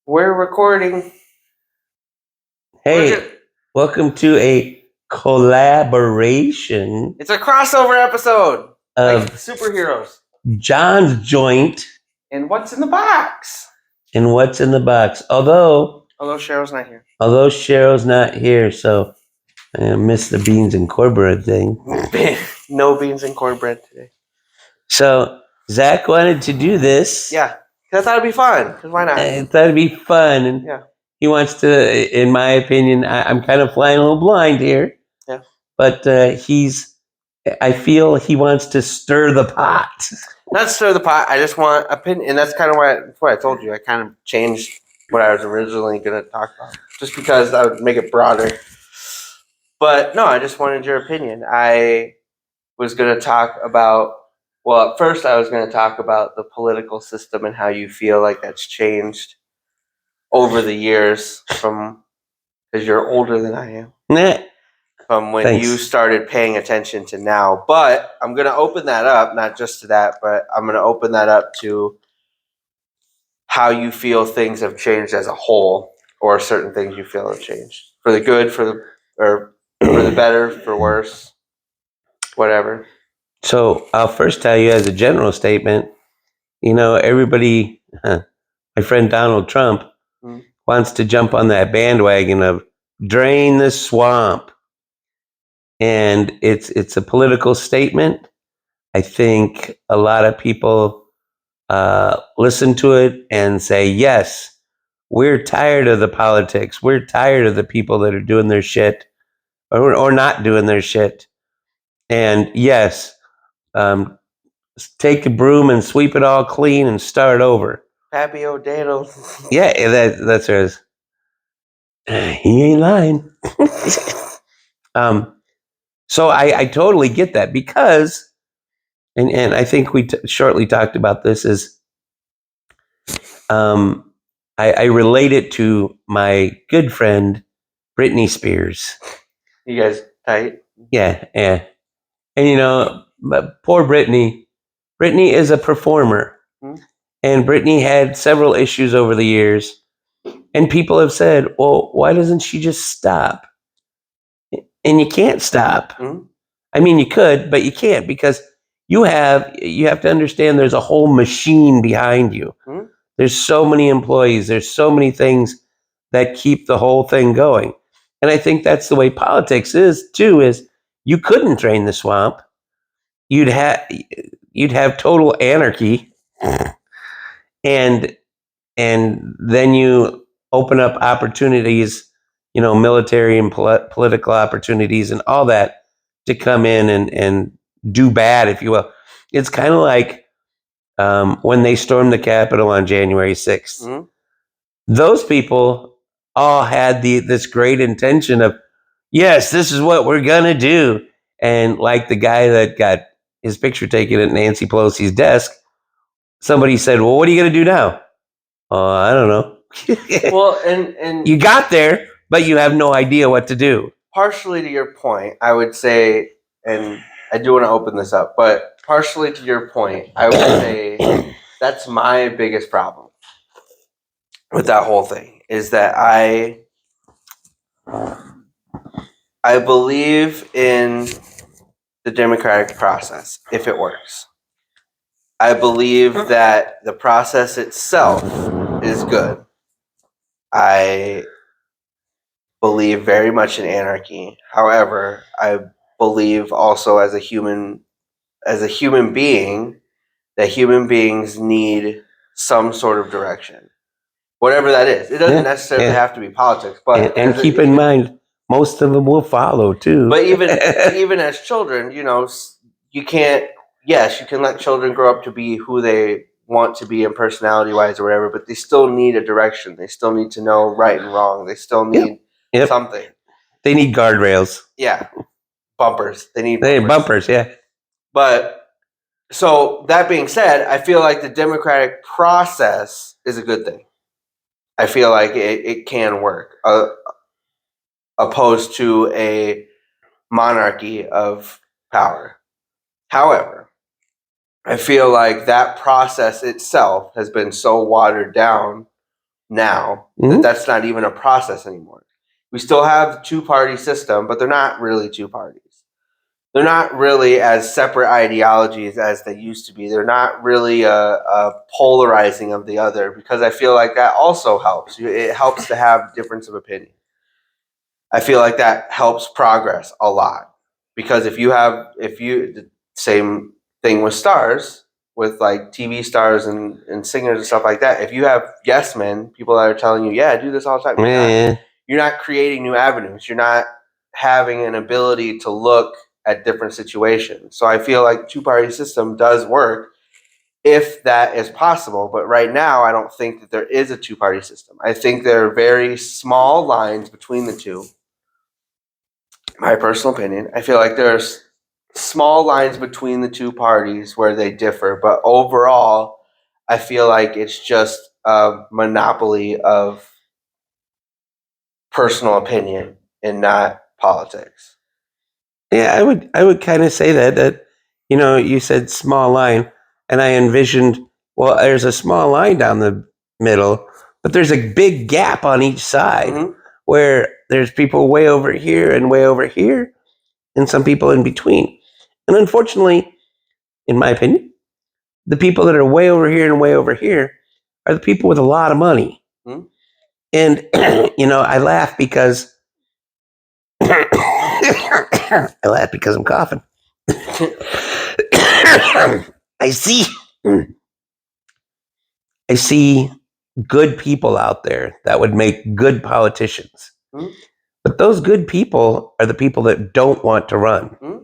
We're recording. Hey, welcome to a collaboration It's a crossover episode. Like of superheroes. John's Joint And what's in the box? and What's in the Box. Although Cheryl's not here. Cheryl's not here, so I missed the beans and cornbread thing. No beans and cornbread today. So Zach wanted to do this. Yeah, I thought it'd be fun. Because why not? I thought it'd be fun, and Yeah. he wants to. In my opinion, I'm kind of flying a little blind here. Yeah. But I feel he wants to stir the pot. Not stir the pot. I just want opinion, and that's kind of what I told you. I kind of changed what I was originally going to talk about, just because I would make it broader. But no, I just wanted your opinion. I was going to talk about. Well, at first I was going to talk about the political system and how you feel like that's changed over the years from, because you're older than I am, from when Thanks. you started paying attention to now. But I'm going to open that up, not just to that, but I'm going to open that up to how you feel things have changed as a whole, or certain things you feel have changed for the good, or for the better, for worse, whatever. So I'll first tell you as a general statement, everybody, my friend Donald Trump wants to jump on that bandwagon of drain the swamp. And it's a political statement. I think a lot of people listen to it and say, yes, we're tired of the politics. We're tired of the people that are doing their shit or not doing their shit. And yes, take a broom and sweep it all clean and start over. Pappy O'Daniel. Yeah, that's hers. He ain't lying. So I totally get that because, and I think we shortly talked about this, is I relate it to my good friend Britney Spears. You guys tight? Yeah. And but poor Britney. Britney is a performer. And Britney had several issues over the years. And people have said, well, why doesn't she just stop? And you can't stop. I mean, you could, but you can't, because you have to understand there's a whole machine behind you. There's so many employees. There's so many things that keep the whole thing going. And I think that's the way politics is too, is you couldn't drain the swamp. You'd have total anarchy. And then you open up opportunities, military and political opportunities and all that to come in and do bad, if you will. It's kind of like when they stormed the Capitol on January 6th. Those people all had this great intention of, yes, this is what we're going to do. And like the guy that got his picture taken at Nancy Pelosi's desk, somebody said, well, what are you going to do now? Oh, I don't know. Well, and you got there, but you have no idea what to do. Partially to your point, I would say, and I do want to open this up, but partially to your point, I would say that's my biggest problem with that whole thing, is that I believe in the democratic process if it works. I believe that the process itself is good. I believe very much in anarchy. However, I believe also as a human being that human beings need some sort of direction. Whatever that is. It doesn't necessarily have to be politics, but and keep in mind, most of them will follow too. But even as children, you can't. Yes, you can let children grow up to be who they want to be in personality-wise or whatever, but they still need a direction. They still need to know right and wrong. They still need something. They need guardrails. Yeah, bumpers. They need bumpers. Yeah. But so that being said, I feel like the democratic process is a good thing. I feel like it can work, opposed to a monarchy of power. However, I feel like that process itself has been so watered down now Mhm. that that's not even a process anymore. We still have the two-party system, but they're not really two parties. They're not really as separate ideologies as they used to be. They're not really a polarizing of the other, because I feel like that also helps. It helps to have difference of opinion. I feel like that helps progress a lot, because if you the same thing with stars, with like TV stars and singers and stuff like that, if you have yes men, people that are telling you, yeah, do this all the time, Yeah. you're not creating new avenues. You're not having an ability to look at different situations. So I feel like two-party system does work if that is possible. But right now, I don't think that there is a two-party system. I think there are very small lines between the two. My personal opinion. I feel like there's small lines between the two parties where they differ, but overall, I feel like it's just a monopoly of personal opinion and not politics. Yeah, I would kind of say that you said small line, and I envisioned, well, there's a small line down the middle, but there's a big gap on each side Mhm. where there's people way over here and way over here, and some people in between. And unfortunately, in my opinion, the people that are way over here and way over here are the people with a lot of money. Mhm. And I laugh because I laugh because I'm coughing. I see good people out there that would make good politicians. Mhm. But those good people are the people that don't want to run. Mhm.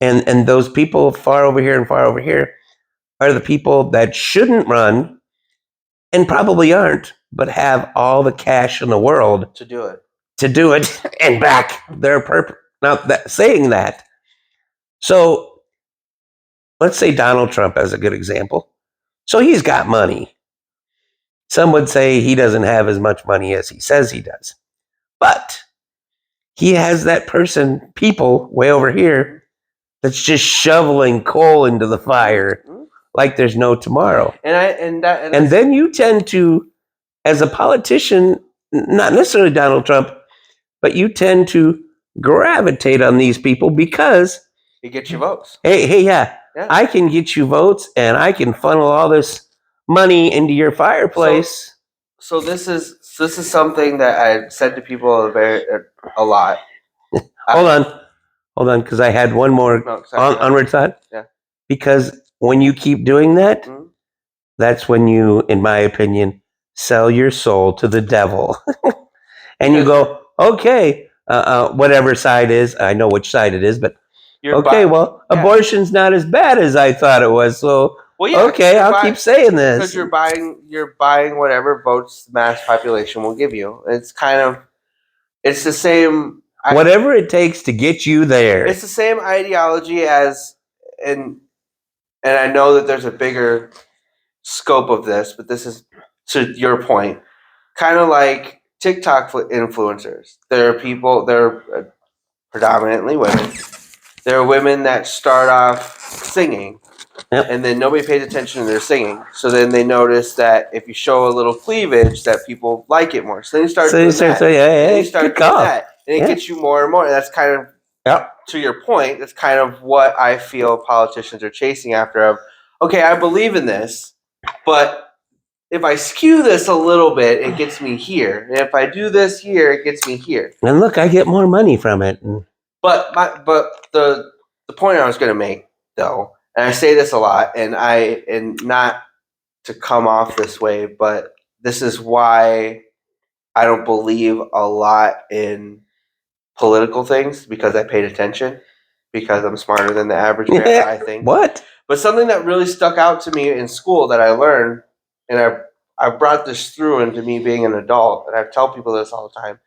And those people far over here and far over here are the people that shouldn't run and probably aren't, but have all the cash in the world To do it. and back their purpose. Now, saying that, so let's say Donald Trump as a good example. So he's got money. Some would say he doesn't have as much money as he says he does. But he has that people way over here, that's just shoveling coal into the fire Mhm. like there's no tomorrow. And Then you tend to, as a politician, not necessarily Donald Trump, but you tend to gravitate on these people because, you get your votes. hey, yeah, Yeah. I can get you votes and I can funnel all this money into your fireplace. So this is something that I said to people a lot. Hold on, because I had one more No, sorry. onward thought. Yeah. Because when you keep doing that, Mhm. that's when you, in my opinion, sell your soul to the devil. And you go, okay, whatever side is, I know which side it is, but You're okay, bu- well, yeah. abortion's not as bad as I thought it was. So, Well, yeah, okay, I'll keep saying this. because you're buying whatever votes the mass population will give you. It's the same. Whatever it takes to get you there. It's the same ideology as, and I know that there's a bigger scope of this, but this is to your point, kind of like TikTok influencers. They're predominantly women. There are women that start off singing, Yep. and then nobody pays attention to their singing. So then they notice that if you show a little cleavage, that people like it more. So then you start doing that. And you start doing that. And it gets you more and more. And that's kind of, to your point, that's kind of what I feel politicians are chasing after of, okay, I believe in this, but if I skew this a little bit, it gets me here. And if I do this here, it gets me here. And look, I get more money from it. But the point I was going to make, though, and I say this a lot, and not to come off this way, but this is why I don't believe a lot in political things, because I paid attention, because I'm smarter than the average man, I think. What? But something that really stuck out to me in school that I learned, and I brought this through into me being an adult, and I tell people this all the time.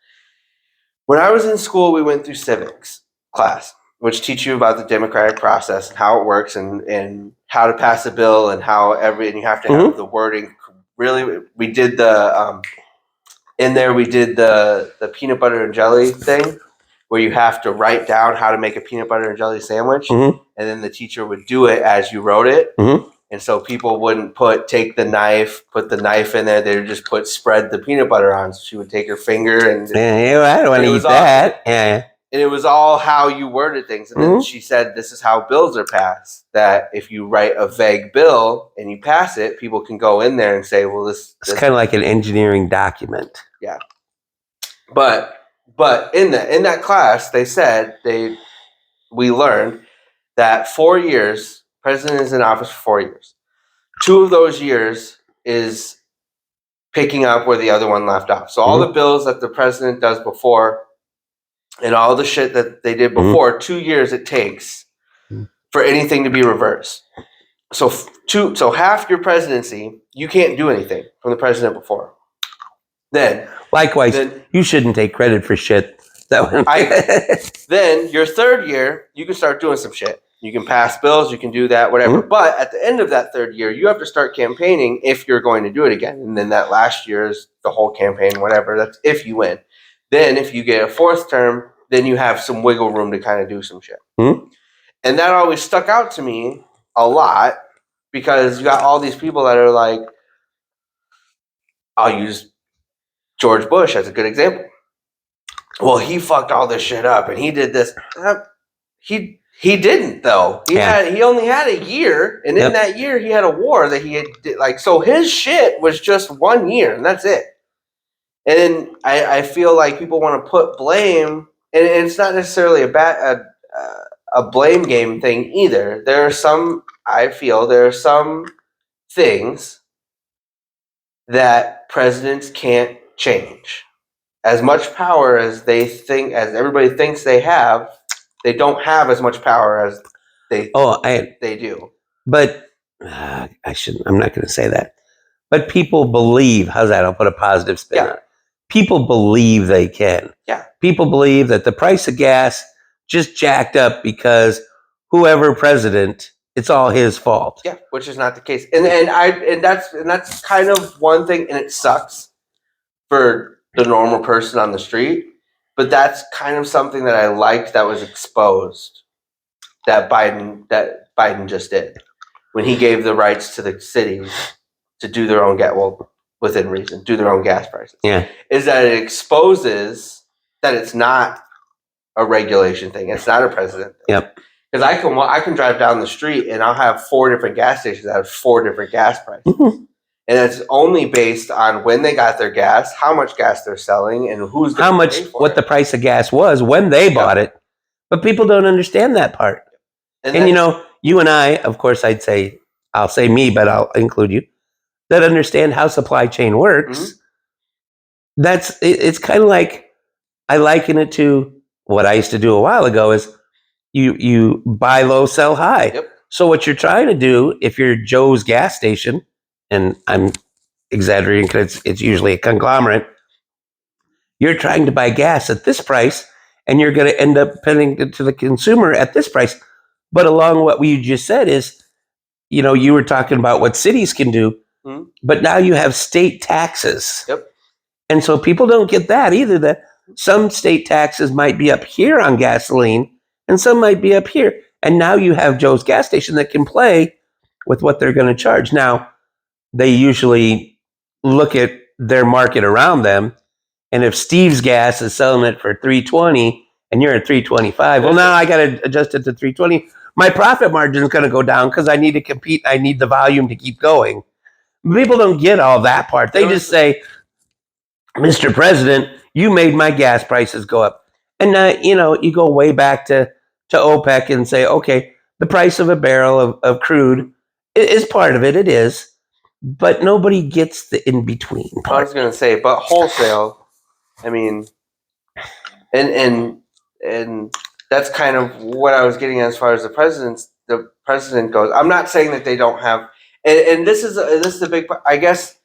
When I was in school, we went through civics class, which teach you about the democratic process and how it works, and how to pass a bill, and and you have to have the wording. Really, we did the in there. We did the peanut butter and jelly thing, where you have to write down how to make a peanut butter and jelly sandwich, and then the teacher would do it as you wrote it. And so people wouldn't put the knife in there. They would just spread the peanut butter on. So she would take her finger and Yeah, I don't want it to eat was all- that. Yeah. and it was all how you worded things. And then she said, this is how bills are passed. That if you write a vague bill and you pass it, people can go in there and say, well, It's kind of like an engineering document. But in that class, they said we learned that 4 years, president is in office for 4 years. 2 of those years is picking up where the other one left off. So all the bills that the president does before and all the shit that they did before, 2 years it takes for anything to be reversed. So half your presidency, you can't do anything from the president before. Then Likewise, you shouldn't take credit for shit. Then your 3rd year, you can start doing some shit. You can pass bills, you can do that, whatever. But at the end of that 3rd year, you have to start campaigning if you're going to do it again. And then that last year is the whole campaign, whatever. That's if you win. Then if you get a 4th term, then you have some wiggle room to kind of do some shit. And that always stuck out to me a lot because you got all these people that are like, I'll use George Bush as a good example. Well, he fucked all this shit up and he did this. He didn't though. He only had a year, and in that year he had a war that he did, so his shit was just 1 year, and that's it. And I feel like people want to put blame, and it's not necessarily a blame game thing either. I feel there are some things that presidents can't change. As much power as everybody thinks they have, they don't have as much power as they do. But I shouldn't. I'm not going to say that. But people believe. How's that? I'll put a positive spin on it. People believe they can. Yeah. People believe that the price of gas just jacked up because whoever president, it's all his fault. Yeah, which is not the case. And that's kind of one thing, and it sucks for the normal person on the street. But that's kind of something that I liked that was exposed that Biden just did when he gave the rights to the cities to do their own within reason, do their own gas prices. Yeah, is that it exposes that it's not a regulation thing. It's not a president thing. Yep. Because I can drive down the street and I'll have 4 different gas stations that have 4 different gas prices. And it's only based on when they got their gas, how much gas they're selling, and who's how much what the price of gas was when they bought it. But people don't understand that part. And you and I, of course, I'll say me, but I'll include you, that understand how supply chain works. It's kind of like, I liken it to what I used to do a while ago is you buy low, sell high. Yep. So what you're trying to do, if you're Joe's gas station, and I'm exaggerating because it's usually a conglomerate, you're trying to buy gas at this price, and you're going to end up paying it to the consumer at this price. But along what you just said is, you were talking about what cities can do, but now you have state taxes. Yep. And so people don't get that either, that some state taxes might be up here on gasoline, and some might be up here. And now you have Joe's gas station that can play with what they're going to charge. Now, they usually look at their market around them, and if Steve's gas is selling it for $3.20 and you're at $3.25, well, now I got to adjust it to $3.20. My profit margin is going to go down because I need to compete. I need the volume to keep going. People don't get all that part. They just say, Mr. President, you made my gas prices go up. And, you go way back to OPEC and say, okay, the price of a barrel of crude is part of it. It is. But nobody gets the in-between part. I was going to say, but wholesale, I mean, and that's kind of what I was getting at as far as the president goes. I'm not saying that they don't have, and this is the big part, I guess.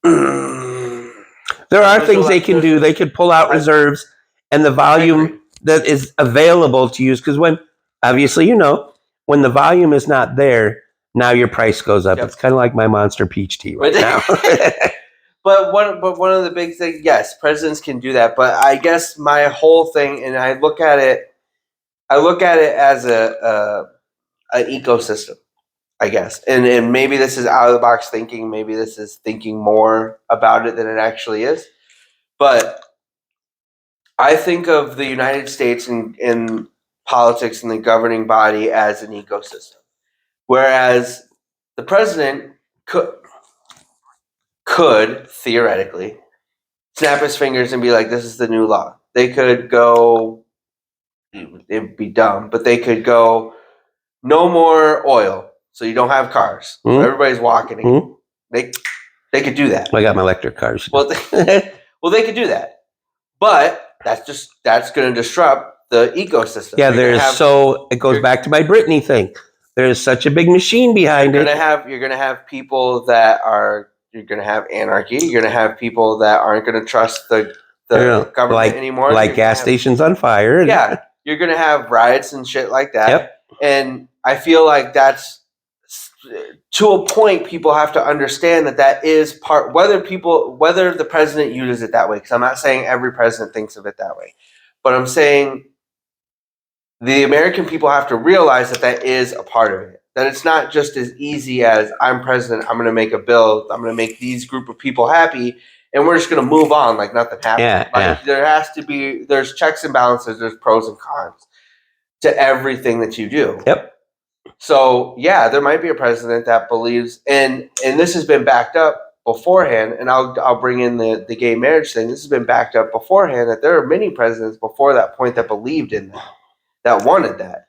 There are things they can do. They could pull out reserves and the volume that is available to use. Because when, obviously, when the volume is not there, now your price goes up. Yep. It's kind of like my Monster Peach tea right now. But one of the big things, yes, presidents can do that. But I guess my whole thing, and I look at it as an ecosystem. I guess. And maybe this is out of the box thinking. Maybe this is thinking more about it than it actually is. But I think of the United States in politics and the governing body as an ecosystem, whereas the president could theoretically snap his fingers and be like, "This is the new law." They could go. It'd be dumb, but they could go, "No more oil, so you don't have cars. So everybody's walking again." They could do that. I got my electric cars. Well, they could do that, but that's going to disrupt the ecosystem. Yeah, it goes back to my Britney thing. There's such a big machine behind it. You're going to have people that are. You're going to have anarchy. You're going to have people that aren't going to trust the government anymore. Like gas stations on fire. Yeah, you're going to have riots and shit like that. Yep. And I feel like that's to a point. People have to understand that is part. Whether the president uses it that way, because I'm not saying every president thinks of it that way, but I'm saying the American people have to realize that is a part of it. That it's not just as easy as I'm president, I'm going to make a bill, I'm going to make these group of people happy, and we're just going to move on like nothing happened. There's checks and balances, there's pros and cons to everything that you do. Yep. So yeah, there might be a president that believes, and this has been backed up beforehand, and I'll bring in the gay marriage thing. This has been backed up beforehand that there are many presidents before that point that believed in that wanted that.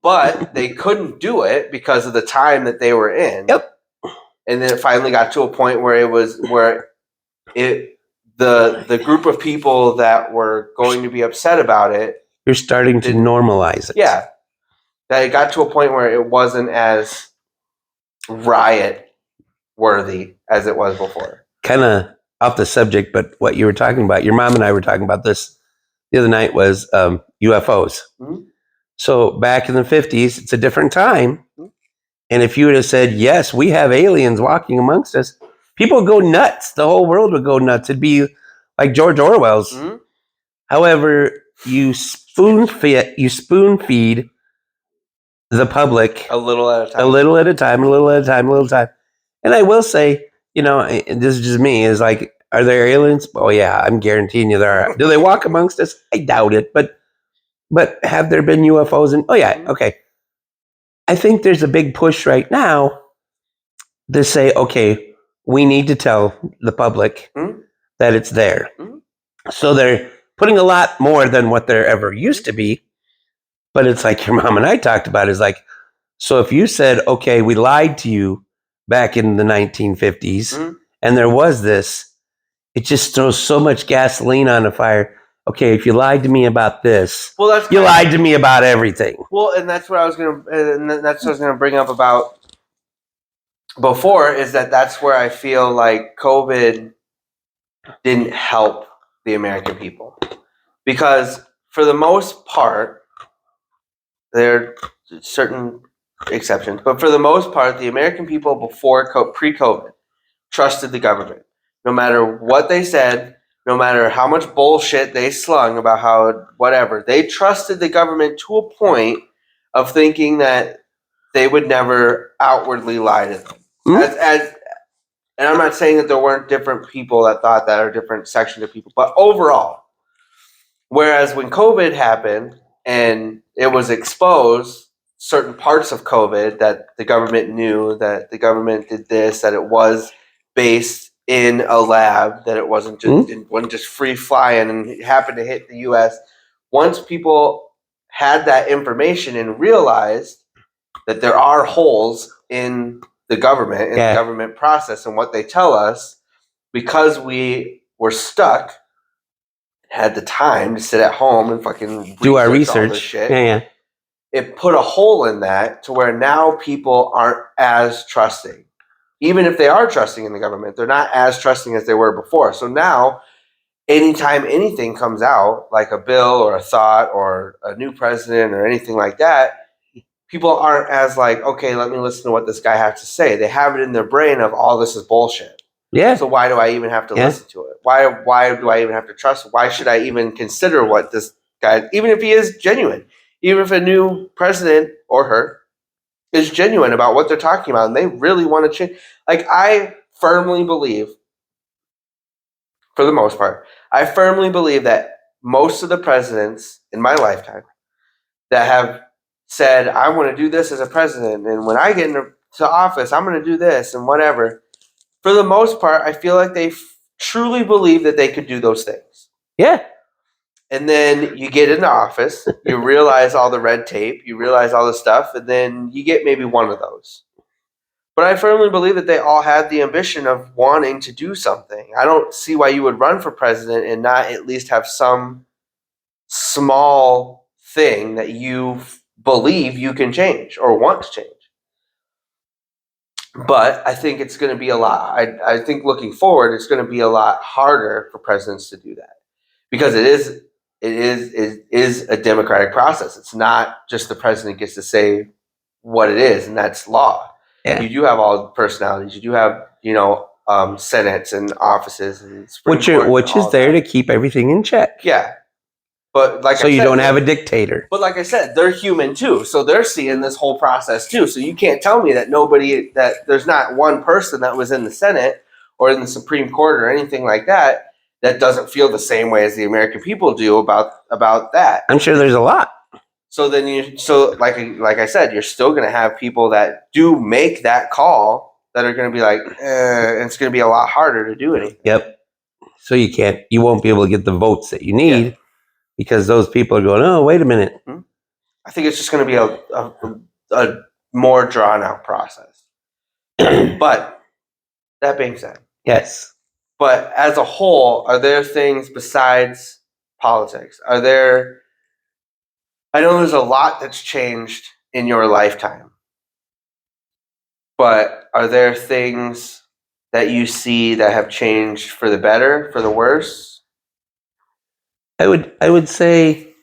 But they couldn't do it because of the time that they were in. Yep. And then it finally got to a point where the group of people that were going to be upset about it. You're starting to normalize it. Yeah. That it got to a point where it wasn't as riot worthy as it was before. Kind of off the subject, but what you were talking about, your mom and I were talking about this the other night, was UFOs. Mm-hmm. So back in the 50s, it's a different time. And if you would have said, yes, we have aliens walking amongst us, people would go nuts. The whole world would go nuts. It'd be like George Orwell's. Mm-hmm. However, you spoon feed the public a little at a time. And I will say, this is just me, is like, are there aliens? Oh yeah, I'm guaranteeing you there are. Do they walk amongst us? I doubt it, but have there been UFOs? And oh yeah, okay. I think there's a big push right now to say, okay, we need to tell the public that it's there. So they're putting a lot more than what there ever used to be. But it's like your mom and I talked about, is like, so if you said, okay, we lied to you back in the 1950s and there was this, it just throws so much gasoline on the fire. Okay, if you lied to me about this, you lied to me about everything. Well, and that's what I was gonna bring up about before, is that's where I feel like COVID didn't help the American people, because for the most part, there are certain exceptions, but for the most part, the American people pre-COVID trusted the government, no matter what they said. No matter how much bullshit they slung about how whatever, they trusted the government to a point of thinking that they would never outwardly lie to them. And I'm not saying that there weren't different people that thought that, or different sections of people, but overall. Whereas when COVID happened and it was exposed, certain parts of COVID that the government knew, that the government did this, that it was based in a lab, that it wasn't just free flying and it happened to hit the U.S. Once people had that information and realized that there are holes in the government, the government process and what they tell us, because we were stuck, had the time to sit at home and fucking do our research. All this shit, it put a hole in that to where now people aren't as trusting. Even if they are trusting in the government, they're not as trusting as they were before. So now, anytime anything comes out, like a bill or a thought or a new president or anything like that, people aren't as like, okay, let me listen to what this guy has to say. They have it in their brain of, all this is bullshit. Yeah. So why do I even have to listen to it? Why do I even have to trust it? Why should I even consider what this guy, even if he is genuine, even if a new president or her is genuine about what they're talking about and they really want to change. Like, I firmly believe, for the most part, I firmly believe that most of the presidents in my lifetime that have said, I want to do this as a president, and when I get into office, I'm going to do this and whatever. For the most part, I feel like they truly believe that they could do those things. Yeah. And then you get into office, you realize all the red tape, you realize all the stuff, and then you get maybe one of those. But I firmly believe that they all had the ambition of wanting to do something. I don't see why you would run for president and not at least have some small thing that you believe you can change or want to change. But I think it's going to be a lot. I think looking forward, it's going to be a lot harder for presidents to do that because it is a democratic process. It's not just the president gets to say what it is, and that's law. Yeah. You do have all the personalities. You do have senates and offices and which is there to keep everything in check. Yeah. But like so you don't have a dictator. But like I said, they're human too, so they're seeing this whole process too. So you can't tell me that there's not one person that was in the Senate or in the Supreme Court or anything like that doesn't feel the same way as the American people do about that. I'm sure there's a lot. So then like I said, you're still going to have people that do make that call that are going to be like, it's going to be a lot harder to do anything. Yep. So you won't be able to get the votes that you need. Yeah. Because those people are going, oh, wait a minute. I think it's just going to be a more drawn out process. But that being said, yes. But as a whole, are there things besides politics? I know there's a lot that's changed in your lifetime. But are there things that you see that have changed for the better, for the worse? I would say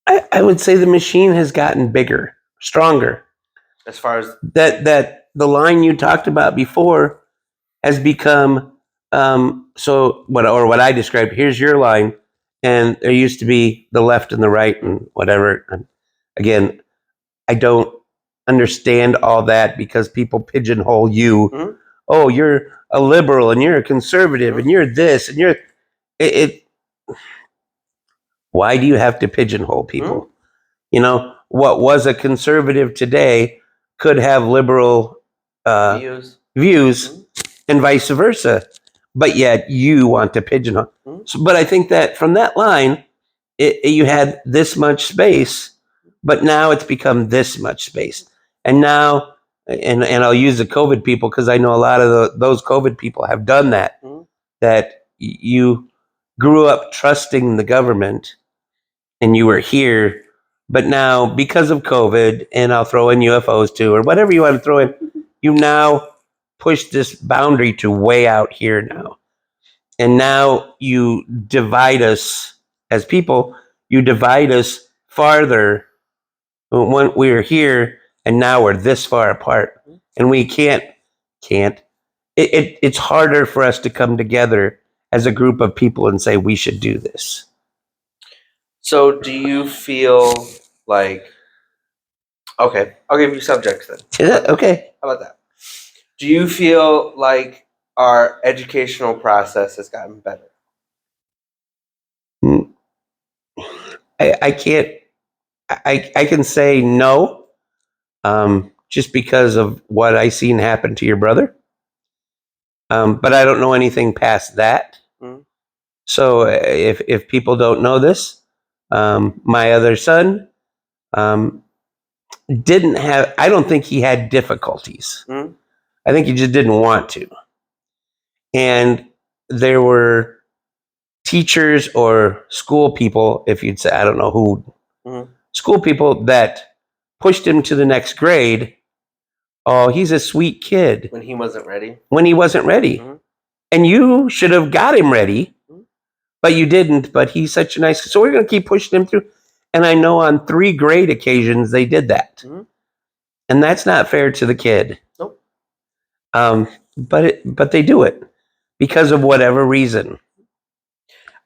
the machine has gotten bigger, stronger. As far as that the line you talked about before has become what I described. Here's your line, and there used to be the left and the right and whatever. And again, I don't understand all that because people pigeonhole you. Mm-hmm. Oh, you're a liberal and you're a conservative and you're this and you're why do you have to pigeonhole people? Mm-hmm. What was a conservative today could have liberal views mm-hmm. and vice versa, but yet you want to pigeonhole. Mm-hmm. So, but I think that from that line, you had this much space, but now it's become this much space. And now, and I'll use the COVID people because I know a lot of those COVID people have done that, mm-hmm. that you grew up trusting the government and you were here, but now because of COVID, and I'll throw in UFOs too, or whatever you want to throw in, you now push this boundary to way out here now. And now you divide us as people, you divide us farther when we're here, and now we're this far apart. And we can't. It's harder for us to come together as a group of people and say we should do this. So do you feel like, okay, I'll give you subjects then. Okay. How about that? Do you feel like our educational process has gotten better? I can't, I can say no, just because of what I seen happen to your brother. But I don't know anything past that. Mm-hmm. So if people don't know this, my other son didn't have, I don't think he had difficulties. Mm-hmm. I think he just didn't want to. And there were teachers or school people, if you'd say, I don't know who, mm-hmm. school people that pushed him to the next grade. Oh, he's a sweet kid. When he wasn't ready. Mm-hmm. And you should have got him ready. But you didn't, but he's such a nice... So we're going to keep pushing him through. And I know on 3 grade occasions they did that. Mm-hmm. And that's not fair to the kid. Nope. But they do it because of whatever reason.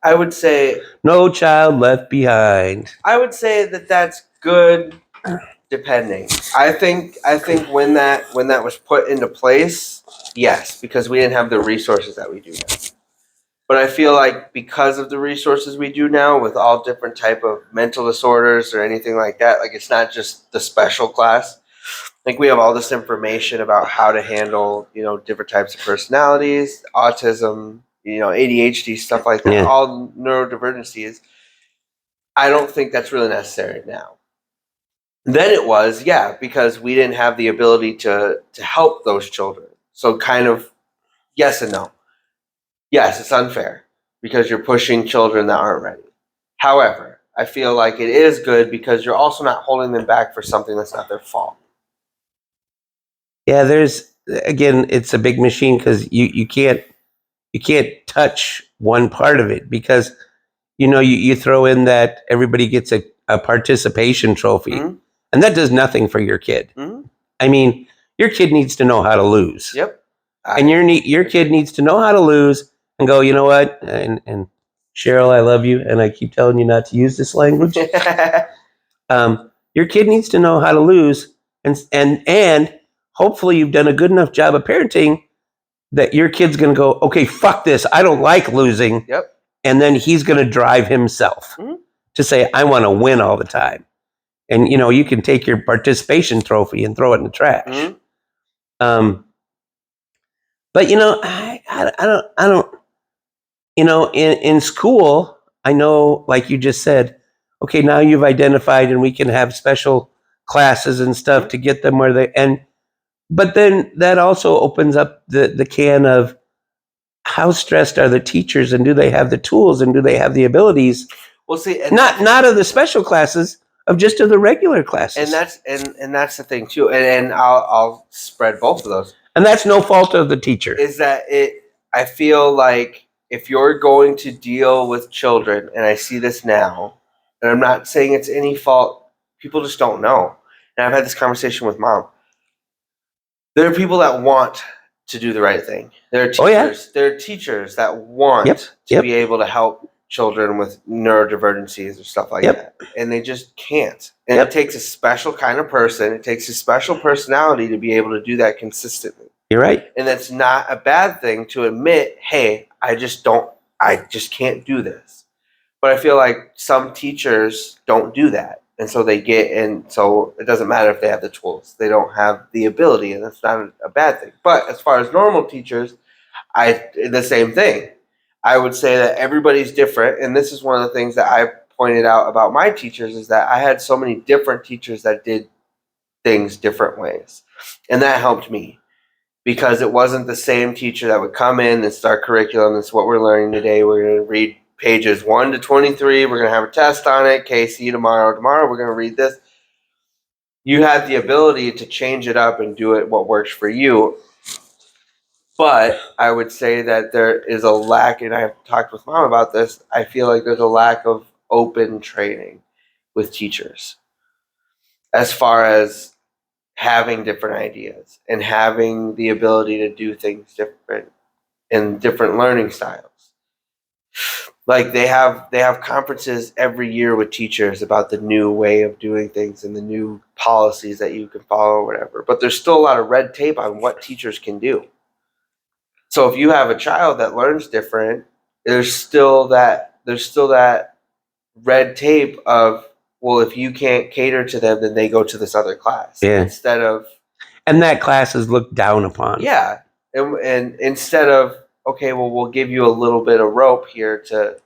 I would say... No child left behind. I would say that that's good Depending. I think when that was put into place, yes, because we didn't have the resources that we do now. But I feel like because of the resources we do now with all different type of mental disorders or anything like that, like it's not just the special class. Like we have all this information about how to handle, different types of personalities, autism, ADHD, stuff like that, Yeah. all neurodivergencies. I don't think that's really necessary now. Then it was, yeah, because we didn't have the ability to help those children. So kind of yes and no. Yes, it's unfair because you're pushing children that aren't ready. However, I feel like it is good because you're also not holding them back for something that's not their fault. Yeah, it's a big machine because you can't touch one part of it because you throw in that everybody gets a participation trophy, Mhm. and that does nothing for your kid. Mhm. I mean, your kid needs to know how to lose. Yep. And your kid needs to know how to lose and go, you know what? And Cheryl, I love you, and I keep telling you not to use this language. Your kid needs to know how to lose, and hopefully you've done a good enough job of parenting that your kid's going to go, okay, fuck this, I don't like losing. Yep. And then he's going to drive himself to say, I want to win all the time. And you can take your participation trophy and throw it in the trash. But I don't. In school, I know, like you just said, okay, now you've identified, and we can have special classes and stuff to get them where they and. But then that also opens up the can of how stressed are the teachers, and do they have the tools, and do they have the abilities? Well, see, not of the special classes, of just of the regular classes. And that's the thing too. And I'll spread both of those. And that's no fault of the teacher. Is that it? I feel like if you're going to deal with children, and I see this now, and I'm not saying it's any fault, people just don't know. And I've had this conversation with Mom. There are people that want to do the right thing. There are teachers. Oh, yeah. There are teachers that want to be able to help children with neurodivergencies or stuff like that, and they just can't. And it takes a special kind of person. It takes a special personality to be able to do that consistently. You're right. And that's not a bad thing to admit, hey, I just can't do this. But I feel like some teachers don't do that. And so so it doesn't matter if they have the tools. They don't have the ability, and that's not a bad thing. But as far as normal teachers, the same thing. I would say that everybody's different, and this is one of the things that I pointed out about my teachers is that I had so many different teachers that did things different ways. And that helped me because it wasn't the same teacher that would come in and start curriculum. That's what we're learning today. We're going to read pages 1 to 23. We're going to have a test on it. Okay, see you tomorrow. Tomorrow we're going to read this. You had the ability to change it up and do it what works for you. But I would say that there is a lack, and I've talked with Mom about this, I feel like there's a lack of open training with teachers as far as having different ideas and having the ability to do things different in different learning styles. Like they have conferences every year with teachers about the new way of doing things and the new policies that you can follow or whatever. But there's still a lot of red tape on what teachers can do. So if you have a child that learns different, there's still that red tape of, well, if you can't cater to them, then they go to this other class instead of, and that class is looked down upon. Yeah, and instead of, okay, well, we'll give you a little bit of rope here to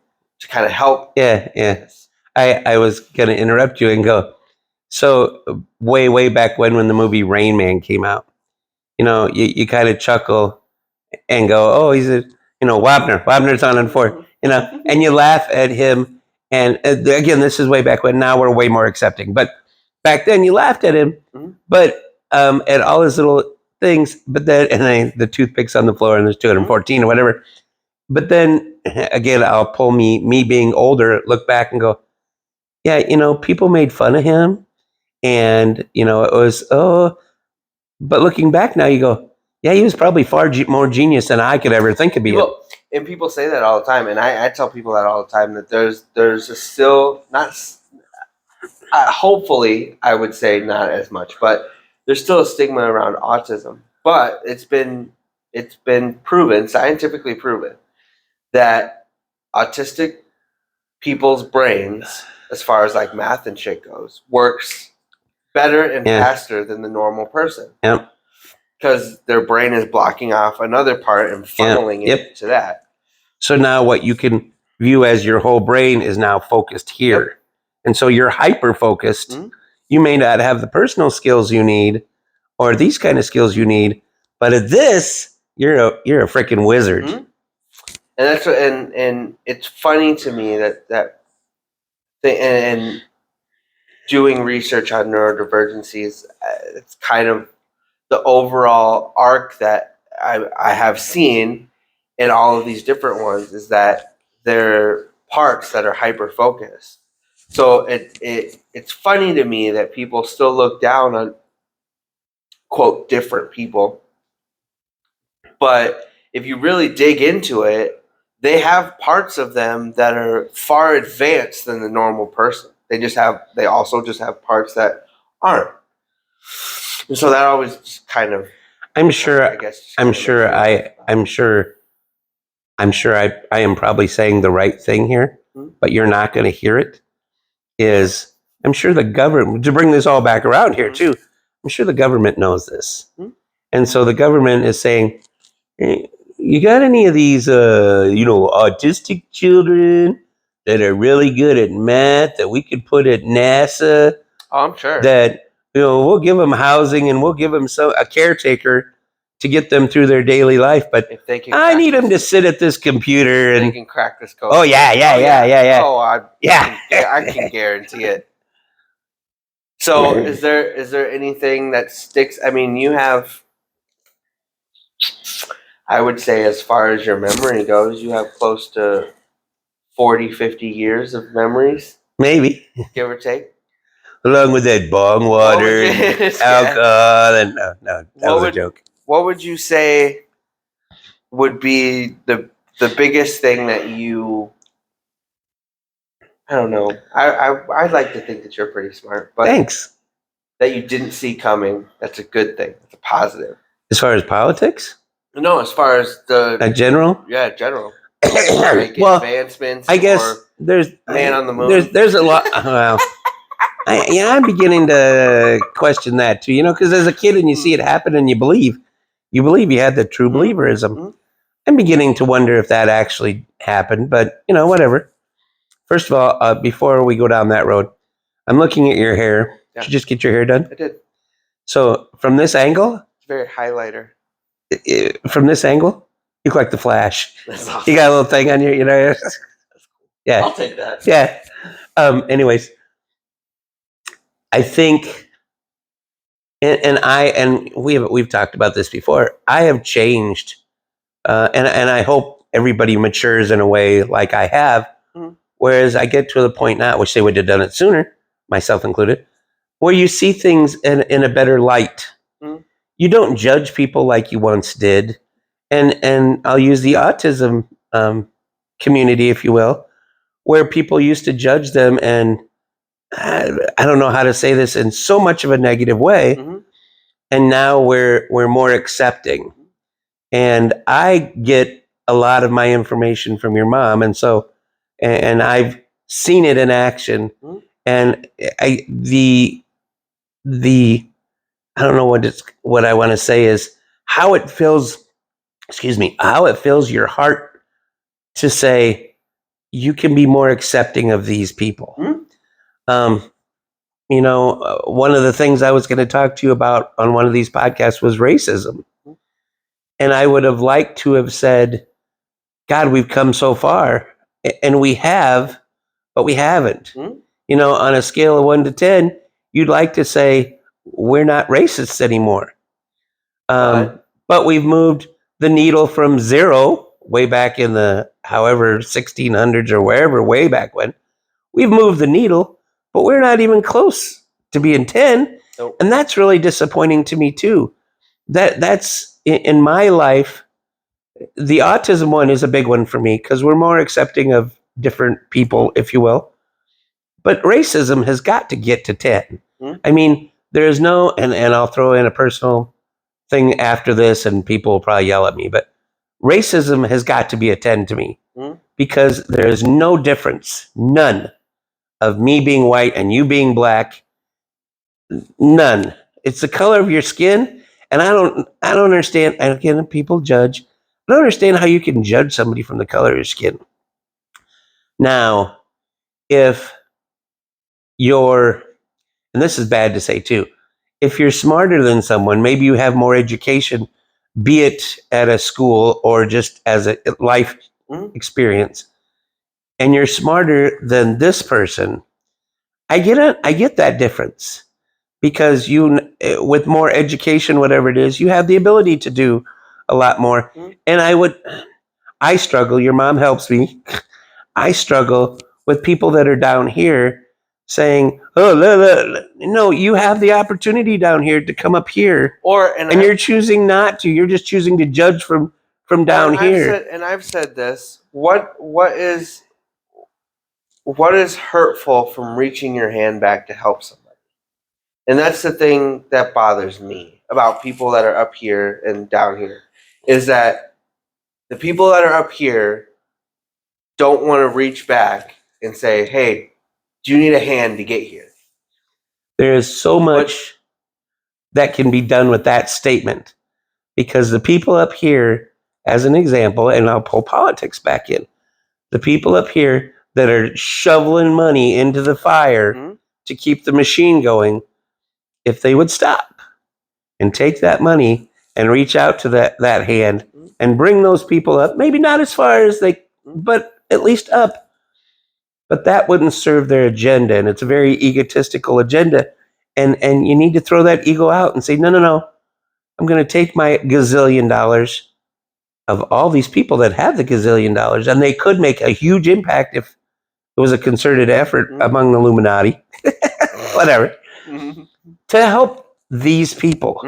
kind of help. Yeah. I was gonna interrupt you and go. So way back when the movie Rain Man came out, you kind of chuckle and go, oh, he's Wapner's on and forth, and you laugh at him. And again, this is way back when. Now we're way more accepting, but back then you laughed at him, but at all his little things. But then, the toothpicks on the floor, and there's 214 or whatever. But then again, I'll pull me being older, look back and go, yeah, people made fun of him, and it was but looking back now, you go, yeah, he was probably far more genius than I could ever think of being. And people say that all the time, and I tell people that all the time, that there's a still not. hopefully, I would say not as much, but there's still a stigma around autism. But it's been proven, scientifically proven, that autistic people's brains, as far as like math and shit goes, works better and Yeah. faster than the normal person. Yep. Because their brain is blocking off another part and funneling Yep. it to that. So now what you can view as your whole brain is now focused here. Yep. And so you're hyper focused. Mhm. You may not have the personal skills you need or these kind of skills you need, but at this, you're a freaking wizard. Mhm. And that's what, and it's funny to me that thing, and doing research on neurodivergencies, it's kind of the overall arc that I have seen in all of these different ones is that they're parts that are hyper focused. So it's funny to me that people still look down on quote different people, but if you really dig into it, they have parts of them that are far advanced than the normal person. They also just have parts that aren't. And so that always just kind of, I'm sure I guess, just I'm kinda sure makes me- I'm sure I am probably saying the right thing here, Mhm. but you're not going to hear it. Is I'm sure the government, to bring this all back around here Mhm. too, I'm sure the government knows this. Mhm. And so the government is saying, hey, you got any of these, autistic children that are really good at math that we could put at NASA Oh, I'm sure. that, we'll give them housing and we'll give them a caretaker to get them through their daily life. But If they can, I need them to sit at this computer They and, can crack this code. oh, yeah. Oh, I Yeah. can guarantee it. So, is there anything that sticks? I mean, you have, I would say, as far as your memory goes, you have close to 40, 50 years of memories, Maybe. give or take. Along with that bong water and Yeah. alcohol and, no, that What was a would- joke. What would you say would be the biggest thing that you? I don't know. I'd like to think that you're pretty smart, but Thanks. that you didn't see coming. That's a good thing. It's a positive. As far as politics, No, as far as the general, general make well, advancements. I guess or there's man on the moon. There's a lot. Well, I'm beginning to question that too. Because as a kid and you see it happen and you believe you had the true believerism. Mhm. I'm beginning to wonder if that actually happened, but whatever. First of all, before we go down that road, I'm looking at your hair. Yeah. Did you just get your hair done? I did. So from this angle, It's very highlighter. you look like the Flash. That's awesome. You got a little thing on your, yeah. I'll take that. Yeah. Anyways, I think, and we've talked about this before. I have changed, and I hope everybody matures in a way like I have. Mhm. Whereas I get to the point now, I wish they would have done it sooner, myself included, where you see things in a better light. Mhm. You don't judge people like you once did, and I'll use the autism community, if you will, where people used to judge them, and I don't know how to say this in so much of a negative way. Mhm. And now we're more accepting. And I get a lot of my information from your mom, and so and I've seen it in action. Mhm. And the I don't know what I want to say is how it fills. Excuse me, how it fills your heart to say you can be more accepting of these people. Mhm. One of the things I was going to talk to you about on one of these podcasts was racism. And I would have liked to have said, God, we've come so far. And we have, but we haven't. Mhm. On a scale of 1 to 10, you'd like to say, we're not racists anymore. But we've moved the needle from 0, way back in the however 1600s or wherever, way back when. We've moved the needle, but we're not even close to being 10. Nope. And that's really disappointing to me too. That's in my life, the autism one is a big one for me because we're more accepting of different people, if you will. But racism has got to get to 10. Hmm? I mean, there's no, and I'll throw in a personal thing after this, and people will probably yell at me, but racism has got to be a 10 to me Hmm? because there is no difference, none, of me being white and you being black. None. It's the color of your skin, and I don't understand. And again, people judge. I don't understand how you can judge somebody from the color of your skin. Now, if you're, and this is bad to say too, if you're smarter than someone, maybe you have more education, be it at a school or just as a life experience, and you're smarter than this person, I get that difference because you, with more education, whatever it is, you have the ability to do a lot more. And I struggle. Your mom helps me. I struggle with people that are down here saying, "Oh, no, you have the opportunity down here to come up here, and you're choosing not to. You're just choosing to judge from down here." I've said this. What is hurtful from reaching your hand back to help somebody? And that's the thing that bothers me about people that are up here and down here, is that the people that are up here don't want to reach back and say, "Hey, do you need a hand to get here?" There is so much that can be done with that statement because the people up here, as an example, and I'll pull politics back in, the people up here that are shoveling money into the fire to keep the machine going, if they would stop and take that money and reach out to that hand and bring those people up, maybe not as far as they, but at least up. But that wouldn't serve their agenda, and it's a very egotistical agenda. And you need to throw that ego out and say, no. I'm going to take my gazillion dollars of all these people that have the gazillion dollars, and they could make a huge impact if it was a concerted effort among the Illuminati, whatever, to help these people.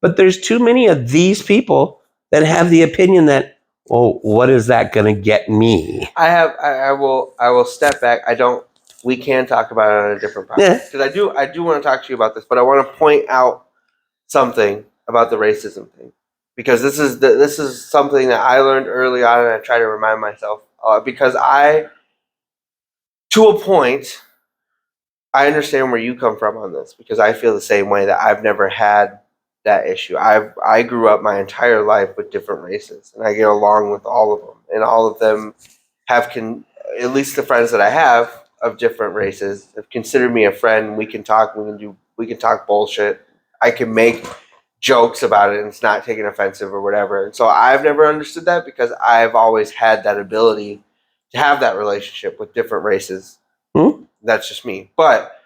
But there's too many of these people that have the opinion that, well, what is that going to get me? I will step back. We can talk about it on a different podcast. Because I do want to talk to you about this, but I want to point out something about the racism thing. Because this is something that I learned early on, and I try to remind myself. Because to a point, I understand where you come from on this, because I feel the same way, that I've never had that issue. I grew up my entire life with different races, and I get along with all of them, and all of them have at least the friends that I have of different races have considered me a friend. We can talk. We can talk bullshit. I can make jokes about it, and it's not taken offensive or whatever. And so I've never understood that, because I've always had that ability to have that relationship with different races. That's just me. But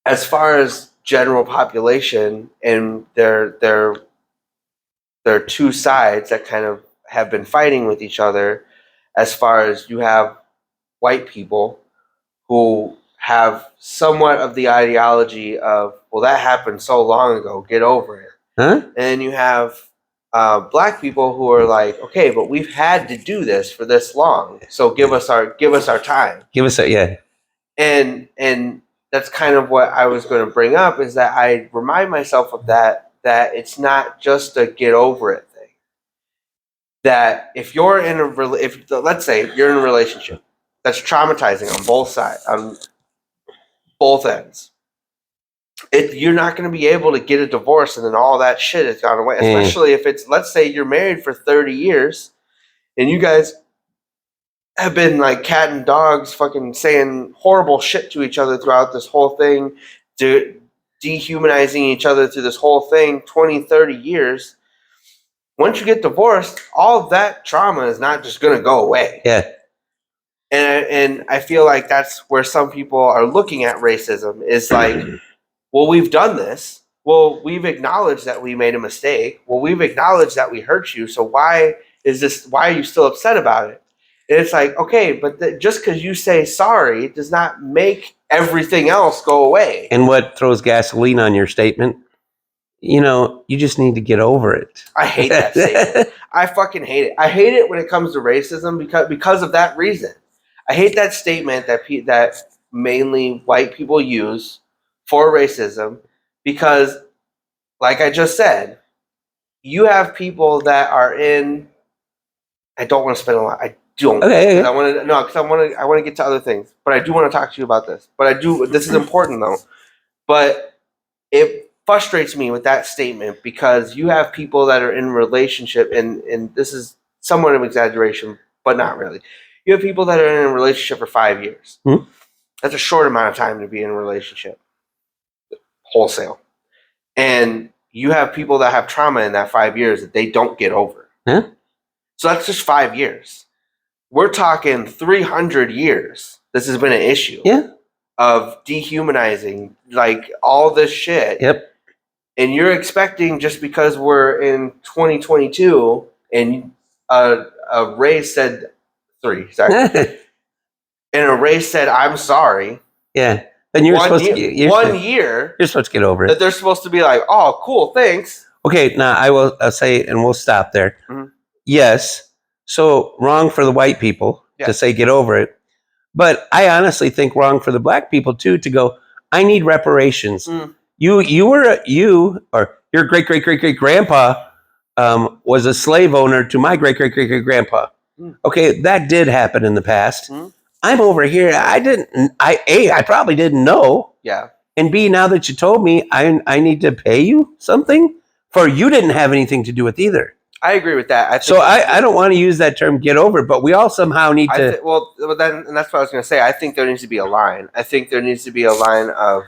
as far as general population, and there are two sides that kind of have been fighting with each other. As far as, you have white people who have somewhat of the ideology of, well, that happened so long ago, get over it. And then you have black people who are like, okay, but we've had to do this for this long, so give us our time. And that's kind of what I was going to bring up, is that I remind myself of that it's not just a get over it thing. That if you're in let's say you're in a relationship that's traumatizing on both sides, on both ends, you're not going to be able to get a divorce and then all that shit has gone away. Especially if it's, let's say you're married for 30 years and you guys have been like cat and dogs, fucking saying horrible shit to each other throughout this whole thing, dehumanizing each other through this whole thing, 20, 30 years. Once you get divorced, all of that trauma is not just going to go away. And I feel like that's where some people are looking at racism, is like, well, we've done this. Well, we've acknowledged that we made a mistake. Well, we've acknowledged that we hurt you. So why are you still upset about it? And it's like, okay, but just because you say sorry does not make everything else go away. And what throws gasoline on your statement? You just need to get over it. I hate that statement. I fucking hate it. I hate it when it comes to racism because of that reason. I hate that statement that mainly white people use for racism because, like I just said, you have people that are in. I don't want to spend a lot. I don't. Okay. I want to no, because I want to get to other things, but I do want to talk to you about this. But I do. This is important though. But it frustrates me with that statement because you have people that are in relationship, and this is somewhat of an exaggeration, but not really. You have people that are in a relationship for 5 years. Hmm. That's a short amount of time to be in a relationship, wholesale. And you have people that have trauma in that 5 years that they don't get over. Yeah. So that's just 5 years. We're talking 300 years. This has been an issue. Yeah. Of dehumanizing, like all this shit. Yep. And you're expecting just because we're in 2022 and a race said and a race said I'm sorry. Yeah. Then you're supposed to you're supposed to get over that it. they're supposed to be like, oh, cool, thanks. Okay, now I will say, and we'll stop there. Mhm. Yes. So wrong for the white people to say get over it. But I honestly think wrong for the black people too to go, I need reparations. You or your great grandpa was a slave owner to my great grandpa. Okay, that did happen in the past. I'm over here. I probably didn't know. Yeah. And B, now that you told me, I need to pay you something for you didn't have anything to do with either. I agree with that. I don't want to use that term get over, but we all somehow need to. And that's what I was going to say. I think there needs to be a line. I think there needs to be a line of,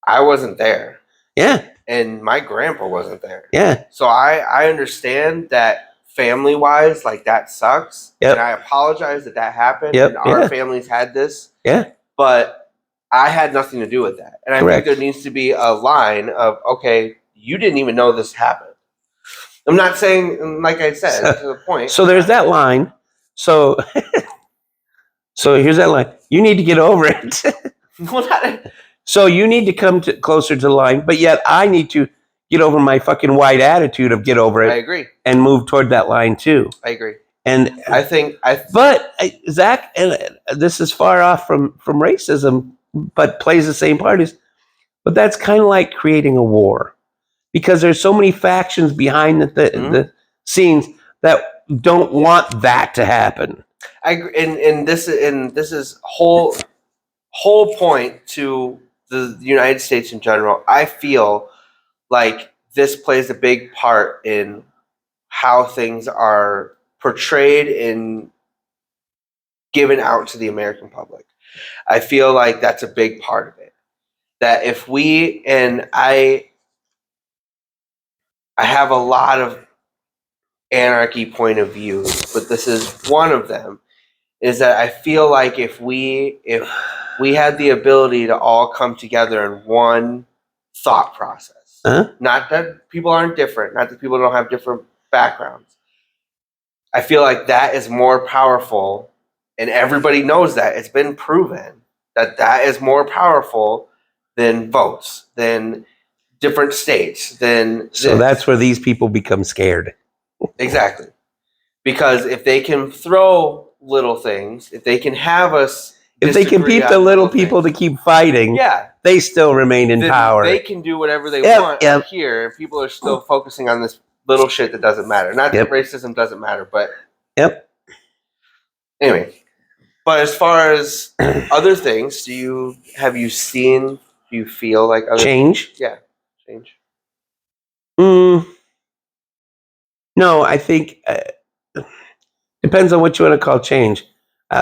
I wasn't there. Yeah. And my grandpa wasn't there. Yeah. So I understand that family-wise, like that sucks. Yep. And I apologize that happened. Yep. And our families had this. Yeah. But I had nothing to do with that. And I Correct. think there needs to be a line of, okay, you didn't even know this happened. I'm not saying, like I said, to the point. So there's that line. So here's that line. You need to get over it. So you need to come closer to the line, but yet I need to get over my fucking white attitude of get over it. I agree. And move toward that line too. I agree. And but Zach, and this is far off from racism, but plays the same part as, but that's kind of like creating a war. Because there's so many factions behind the scenes that don't want that to happen. I agree, and this is whole point to the United States in general. I feel like this plays a big part in how things are portrayed and given out to the American public. I feel like that's a big part of it. That if we, and I have a lot of anarchy point of views, but this is one of them, is that I feel like if we had the ability to all come together in one thought process, not that people aren't different, not that people don't have different backgrounds, I feel like that is more powerful, and everybody knows that. It's been proven that is more powerful than votes, than different states, than that's where these people become scared. Exactly. Because if they can throw little things, if they can have us, if they can keep the little people to keep fighting, they still remain in power. They can do whatever they want here, and people are still focusing on this little shit that doesn't matter. Not that racism doesn't matter, but anyway. But as far as other things, do you feel like other change? Yeah, change. No, I think depends on what you want to call change.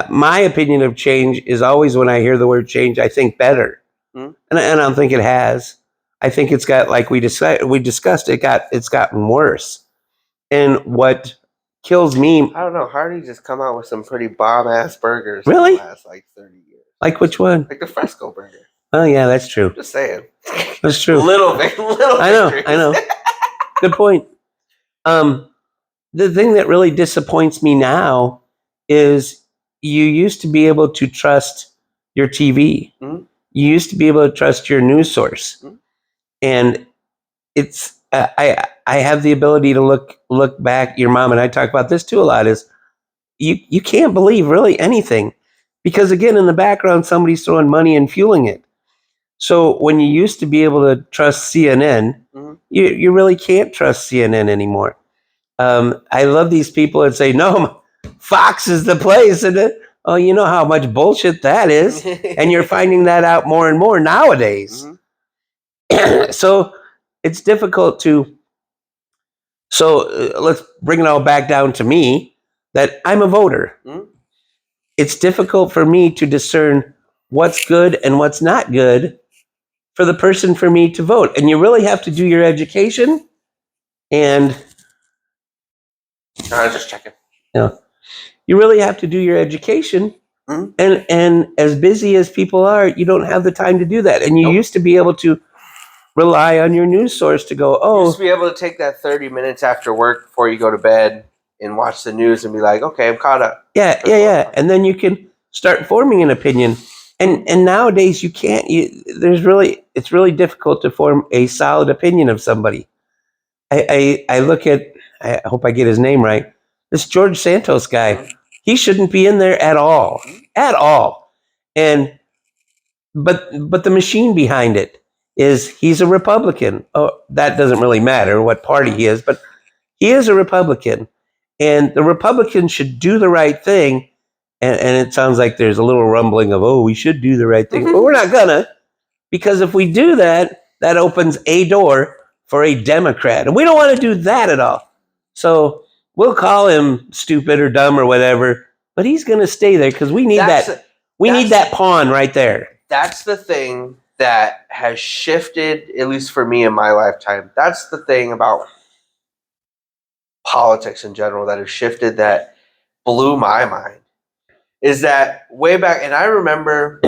My opinion of change is always when I hear the word change, I think better, and I don't think it has. I think it's got, like we discussed, it's gotten worse. And what kills me, I don't know. Hardy just come out with some pretty bomb ass burgers. Really? In the last 30 years. Like which one? Like the Fresco burger. Oh yeah, that's true. Just saying. That's true. Little. I know. Good point. The thing that really disappoints me now is you used to be able to trust your TV. You used to be able to trust your news source, and it's I have the ability to look back. Your mom and I talk about this too a lot. Is you can't believe really anything, because again, in the background, somebody's throwing money and fueling it. So when you used to be able to trust CNN, Mhm. you really can't trust CNN anymore. I love these people that say, no, Fox is the place. And oh, you know how much bullshit that is. And you're finding that out more and more nowadays. Mhm. So it's difficult to. So let's bring it all back down to me, that I'm a voter. Mhm. It's difficult for me to discern what's good and what's not good for the person for me to vote. And you really have to do your education, and I was just checking. you really have to do your education. Mhm. And as busy as people are, you don't have the time to do that. And you Nope. used to be able to rely on your news source to go, You used to oh, be able to take that 30 minutes after work before you go to bed and watch the news and be like, okay, I'm caught up. yeah. And then you can start forming an opinion. And nowadays you can't. It's really difficult to form a solid opinion of somebody. I look at. I hope I get his name right. This George Santos guy. Mhm. He shouldn't be in there at all, at all. And but the machine behind it is he's a Republican. Oh, that doesn't really matter what party he is, but he is a Republican, and the Republicans should do the right thing. And it sounds like there's a little rumbling of, oh, we should do the right thing, but we're not gonna, because if we do that, that opens a door for a Democrat, and we don't want to do that at all. So we'll call him stupid or dumb or whatever, but he's gonna stay there because we need That's- that. We need that pawn right there. That's the thing that has shifted, at least for me in my lifetime. That's the thing about politics in general that has shifted, that blew my mind. Is that way back, and I remember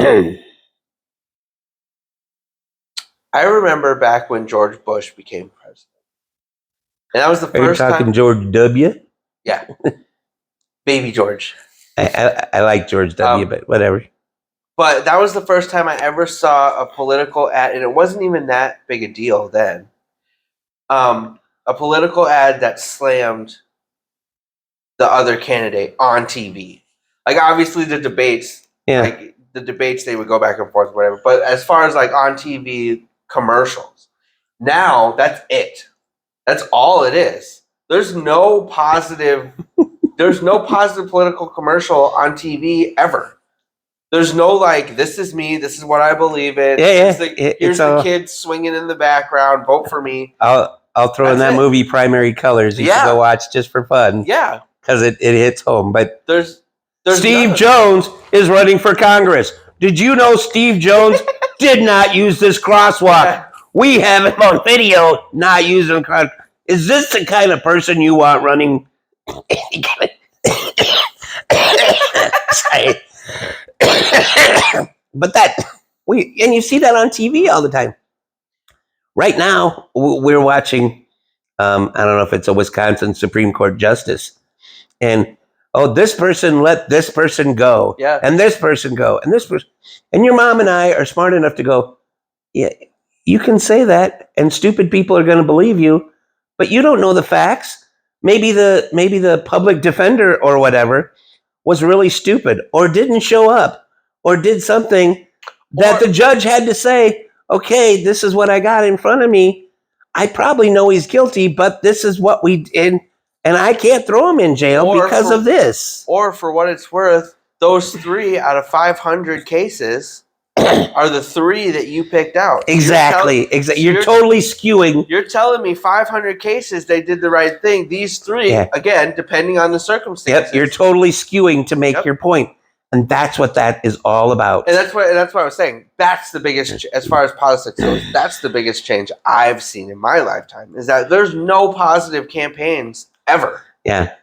back when George Bush became president. And that was the Are you first talking time. George W? Yeah. Baby George. I like George W, but whatever. But that was the first time I ever saw a political ad, and it wasn't even that big a deal then. A political ad that slammed the other candidate on TV. Like, obviously the debates, Yeah. like the debates, they would go back and forth, whatever. But as far as like on TV commercials, now that's it. That's all it is. There's no positive. There's no positive political commercial on TV ever. There's no like, this is me. This is what I believe in. Yeah. Here's the kids swinging in the background. Vote for me. I'll throw in That's that it. movie Primary Colors. You should go watch just for fun. Yeah. Because it hits home. But There's Steve none. Jones is running for Congress. Did you know Steve Jones did not use this crosswalk? Yeah. We have him on video not using crosswalk. Is this the kind of person you want running? Sorry. But and you see that on TV all the time. Right now, we're watching. I don't know if it's a Wisconsin Supreme Court justice, and this person let this person go, Yeah. and this person go, and this person, and your mom and I are smart enough to go, yeah, you can say that, and stupid people are going to believe you, but you don't know the facts. Maybe the public defender or whatever was really stupid, or didn't show up, or did something that the judge had to say, okay, this is what I got in front of me. I probably know he's guilty, but this is what we did, and I can't throw him in jail because of this. Or for what it's worth, those 3 out of 500 cases are the 3 that you picked out. Exactly. You're totally skewing. You're telling me 500 cases they did the right thing. These 3, again, depending on the circumstances. Yep, you're totally skewing to make your point. And that's what that is all about. And that's what I was saying. That's the biggest, as far as politics goes, that's the biggest change I've seen in my lifetime, is that there's no positive campaigns ever. Yeah.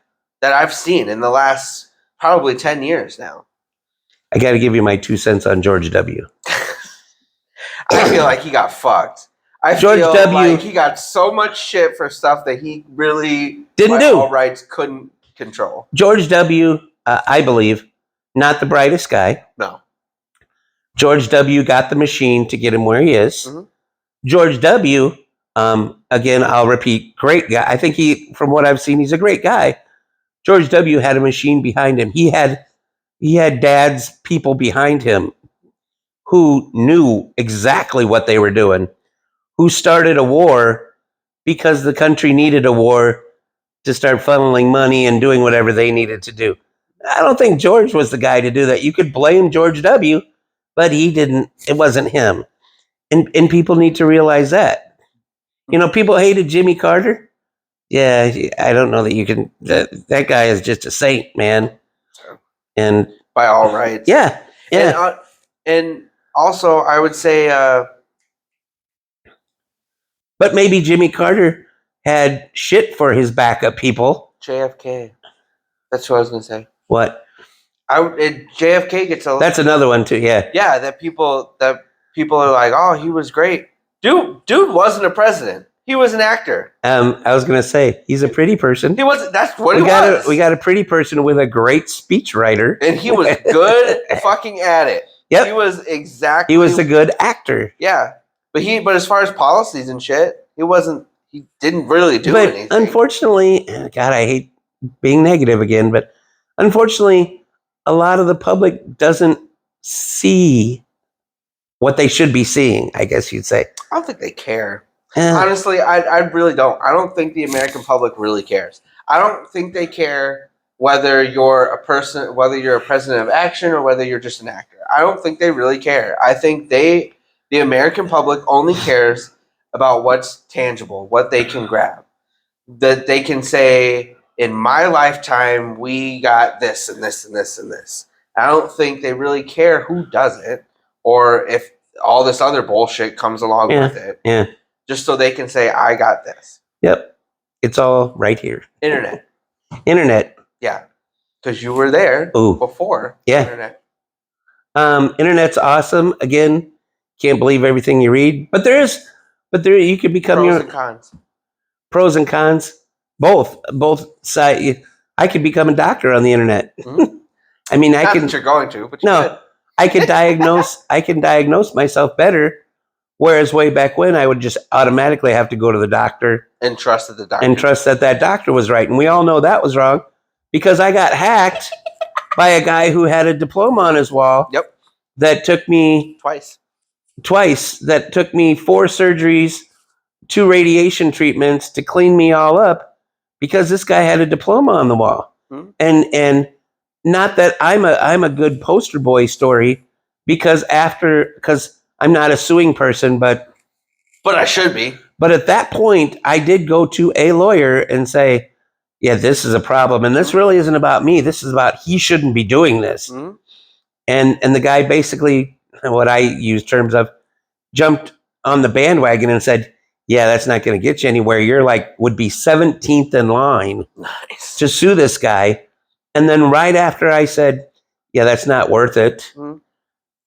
That I've seen in the last probably 10 years now. I got to give you my 2 cents on George W. I feel like he got fucked. George feel W. like he got so much shit for stuff that he really didn't do. All rights couldn't control. George W., I believe, not the brightest guy. No. George W. got the machine to get him where he is. Mm-hmm. George W., again, I'll repeat, great guy. I think from what I've seen, he's a great guy. George W. had a machine behind him. He had dad's people behind him who knew exactly what they were doing, who started a war because the country needed a war to start funneling money and doing whatever they needed to do. I don't think George was the guy to do that. You could blame George W., but he didn't. It wasn't him. And people need to realize that. You know, people hated Jimmy Carter. Yeah, I don't know that you can. That guy is just a saint, man. And by all rights. yeah. And also, I would say, but maybe Jimmy Carter had shit for his backup people. JFK. That's what I was gonna say. What? JFK gets a. That's another one too. Yeah. Yeah, that people are like, oh, he was great. Dude wasn't a president. He was an actor. I was gonna say he's a pretty person. He wasn't. That's what he was. We got a pretty person with a great speechwriter, and he was good fucking at it. Yep. He was exactly. He was a good actor. Yeah, but as far as policies and shit, he didn't really do anything. Unfortunately, God, I hate being negative again, but unfortunately, a lot of the public doesn't see what they should be seeing, I guess you'd say. I don't think they care. Honestly, I really don't. I don't think the American public really cares. I don't think they care whether you're a president of action or whether you're just an actor. I don't think they really care. I think the American public only cares about what's tangible, what they can grab. That they can say, in my lifetime, we got this and this and this and this. I don't think they really care who does it or if all this other bullshit comes along with it. Yeah. Just so they can say, I got this. Yep. It's all right here. Internet. Yeah. Because you were there before. Yeah. Internet's awesome. Again, can't believe everything you read. But there you could become pros and cons. Pros and cons. Both sides. I could become a doctor on the internet. Mm-hmm. I mean, Not that you're going to, but you could. I can diagnose myself better. Whereas way back when, I would just automatically have to go to the doctor and trust that that doctor was right. And we all know that was wrong because I got hacked by a guy who had a diploma on his wall. Yep. That took me twice. That took me 4 surgeries, 2 radiation treatments to clean me all up because this guy had a diploma on the wall. Mm-hmm. And not that I'm a good poster boy story because I'm not a suing person, but I should be. But at that point, I did go to a lawyer and say, yeah, this is a problem. And this really isn't about me. This is about he shouldn't be doing this. Mm-hmm. And the guy basically, what I use terms of, jumped on the bandwagon and said, yeah, that's not going to get you anywhere. You're would be 17th in line to sue this guy. And then right after I said, yeah, that's not worth it. Mm-hmm.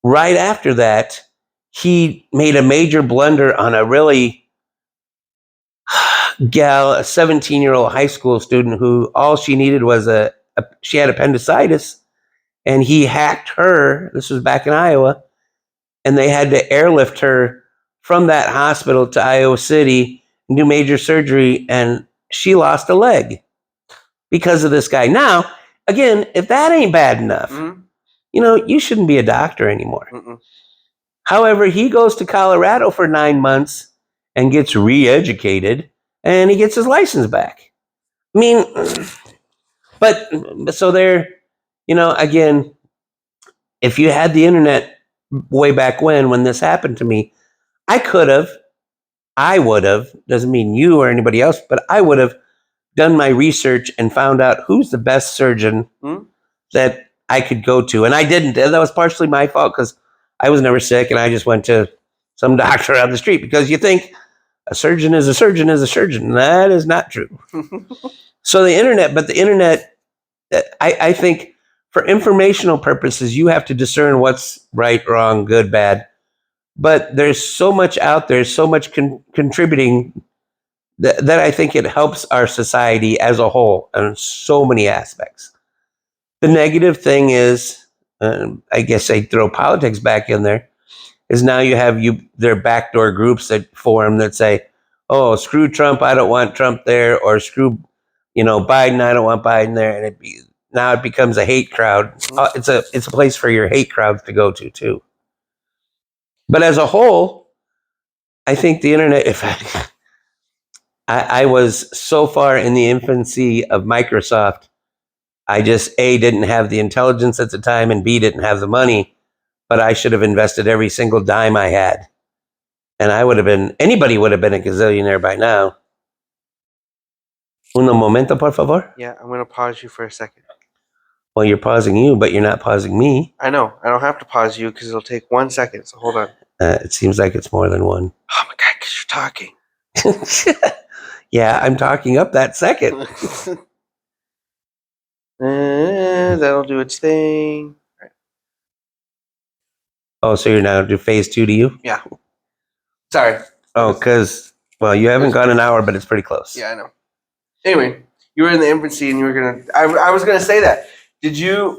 Right after that, he made a major blunder on a really a 17-year-old high school student who all she needed was she had appendicitis, and he hacked her. This was back in Iowa, and they had to airlift her from that hospital to Iowa City, do major surgery, and she lost a leg because of this guy. Now, again, if that ain't bad enough, mm-hmm. You shouldn't be a doctor anymore. Mm-mm. However, he goes to Colorado for 9 months and gets re-educated, and he gets his license back. I mean, but so there, again, if you had the internet way back when this happened to me, I would have, doesn't mean you or anybody else, but I would have done my research and found out who's the best surgeon that I could go to. And I didn't. That was partially my fault because I was never sick, and I just went to some doctor on the street because you think a surgeon is a surgeon is a surgeon. That is not true. So the internet, I think for informational purposes, you have to discern what's right, wrong, good, bad. But there's so much out there, so much contributing that I think it helps our society as a whole in so many aspects. The negative thing is, I guess I throw politics back in there, is now you have their backdoor groups that form that say, oh, screw Trump, I don't want Trump there, or screw, Biden, I don't want Biden there, and now it becomes a hate crowd. It's a place for your hate crowds to go to too. But as a whole, I think the internet. If I was so far in the infancy of Microsoft, I just didn't have the intelligence at the time, and B didn't have the money. But I should have invested every single dime I had, and anybody would have been a gazillionaire by now. Uno momento, por favor. Yeah, I'm gonna pause you for a second. Well, you're pausing you, but you're not pausing me. I know. I don't have to pause you because it'll take 1 second. So hold on. It seems like it's more than one. Oh my god, because you're talking. Yeah, I'm talking up that second. That'll do its thing. Oh, so you're now do phase 2 to you? Yeah. Sorry. Oh, because you haven't gone an hour, but it's pretty close. Yeah, I know. Anyway, you were in the infancy, and you were gonna. I was gonna say that.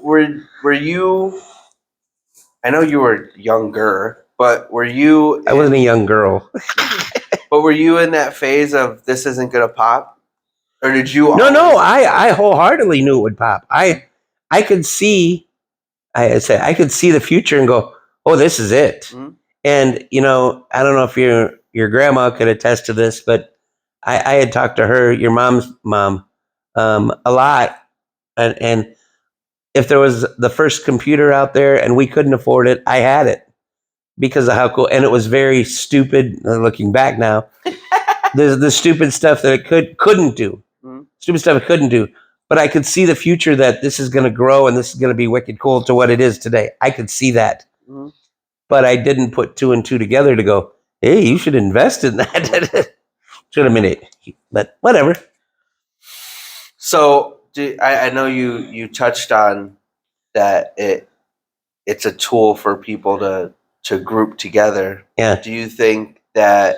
Were you? I know you were younger, but were you? I wasn't a young girl. But were you in that phase of this isn't gonna pop, or did you? No. I wholeheartedly knew it would pop. I could see. I could see the future and go, oh, this is it. Mhm. And I don't know if your grandma could attest to this, but I had talked to her, your mom's mom, a lot, and if there was the first computer out there and we couldn't afford it, I had it because of how cool. And it was very stupid. Looking back now, there's the stupid stuff that it couldn't do. Mhm. Stupid stuff it couldn't do. But I could see the future that this is going to grow and this is going to be wicked cool to what it is today. I could see that. Mhm. But I didn't put 2 and 2 together to go, hey, you should invest in that. Should have been it. But whatever. So I know you touched on that it's a tool for people to group together. Yeah. Do you think that?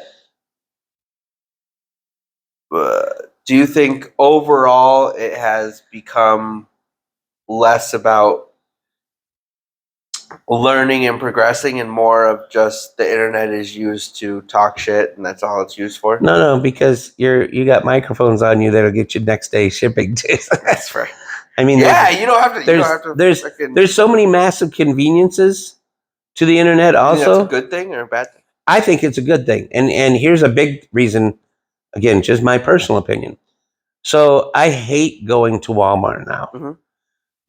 Do you think overall it has become less about learning and progressing and more of just the internet is used to talk shit and that's all it's used for? No, because you got microphones on you that'll get you next day shipping too. That's right. I mean, Yeah, you don't have to. You don't have to there's so many massive conveniences to the internet. You think Also, that's a good thing or a bad thing? I think it's a good thing, and here's a big reason. Again, just my personal opinion. So I hate going to Walmart now, Mhm.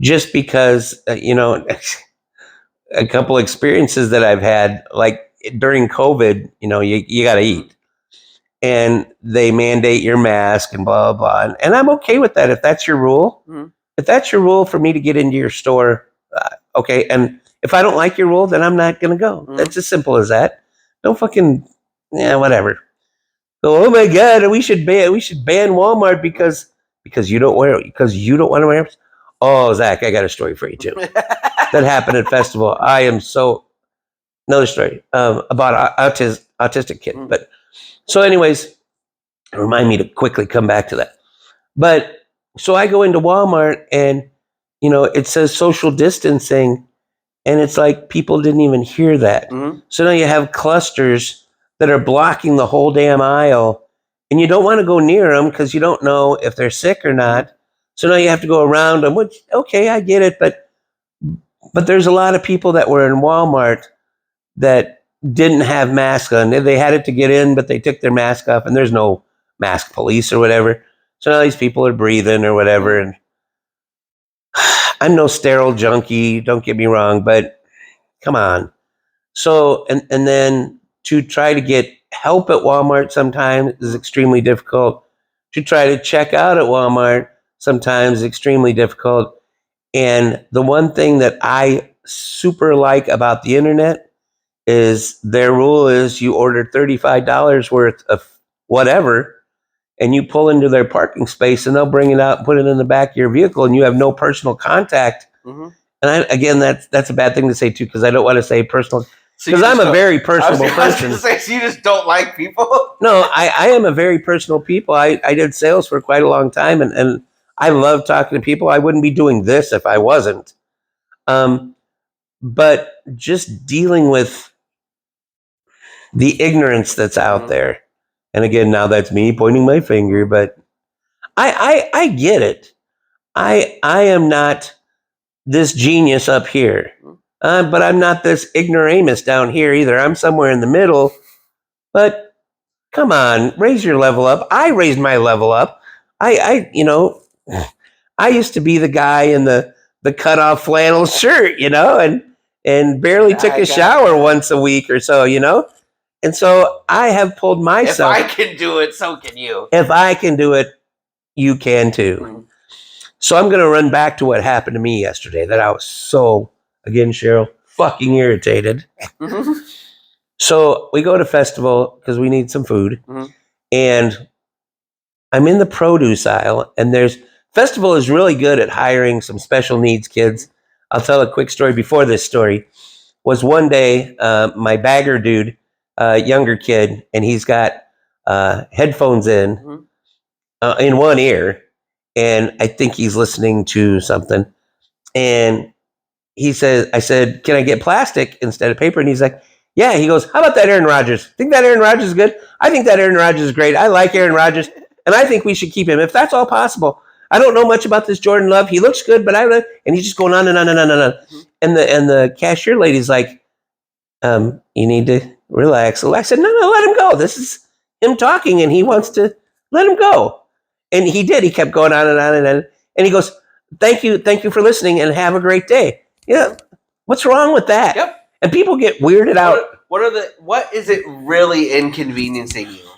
just because a couple experiences that I've had, like during COVID. You got to eat, and they mandate your mask and blah blah blah, and I'm okay with that if that's your rule. Mhm. If that's your rule for me to get into your store, okay. And if I don't like your rule, then I'm not going to go. Mhm. That's as simple as that. Don't fucking whatever. So, oh my god, we should ban Walmart because you don't want to wear it. Oh, Zach, I got a story for you too. That happened at festival. I am so another story about autistic kid. Mm. But so, anyways, remind me to quickly come back to that. But so I go into Walmart and it says social distancing, and it's like people didn't even hear that. Mhm. So now you have clusters that are blocking the whole damn aisle, and you don't want to go near them because you don't know if they're sick or not. So now you have to go around them, which, okay, I get it, but there's a lot of people that were in Walmart that didn't have masks on. They had it to get in, but they took their mask off, and there's no mask police or whatever. So now these people are breathing or whatever, and I'm no sterile junkie, don't get me wrong, but come on. So, and then to try to get help at Walmart sometimes is extremely difficult. To try to check out at Walmart sometimes is extremely difficult. And the one thing that I super like about the internet is their rule is you order $35 worth of whatever, and you pull into their parking space and they'll bring it out and put it in the back of your vehicle, and you have no personal contact. Mhm. And again, that's a bad thing to say too, because I don't want to say personal, So you because I'm just a don't- very I was personable gonna person. say, so you just don't like people? No, I am a very personal people. I did sales for quite a long time, and I love talking to people. I wouldn't be doing this if I wasn't. But just dealing with the ignorance that's out Mhm. there. And again, now that's me pointing my finger, but I get it. I am not this genius up here, but I'm not this ignoramus down here either. I'm somewhere in the middle. But come on, raise your level up. I raised my level up. I used to be the guy in the cut off flannel shirt, and barely took a shower once a week or so, And so I have pulled myself. If I can do it, so can you. If I can do it, you can too. Mhm. So I'm going to run back to what happened to me yesterday that I was so, again, Cheryl, fucking irritated. Mhm. So we go to festival because we need some food. Mhm. And I'm in the produce aisle, and festival is really good at hiring some special needs kids. I'll tell a quick story before this story. Was one day my bagger dude, younger kid, and he's got headphones in one ear, and I think he's listening to something. And I said, can I get plastic instead of paper? And he's like, yeah. He goes, how about that Aaron Rodgers? Think that Aaron Rodgers is good? I think that Aaron Rodgers is great. I like Aaron Rodgers, and I think we should keep him if that's all possible. I don't know much about this Jordan Love. He looks good, but and he's just going on and on and on and on. And the cashier lady's like, you need to relax. I said, no, let him go. This is him talking, and he wants to let him go. And he did. He kept going on and on and on. And he goes, thank you for listening, and have a great day. Yeah, what's wrong with that? Yep. And people get weirded out. What is it really inconveniencing you?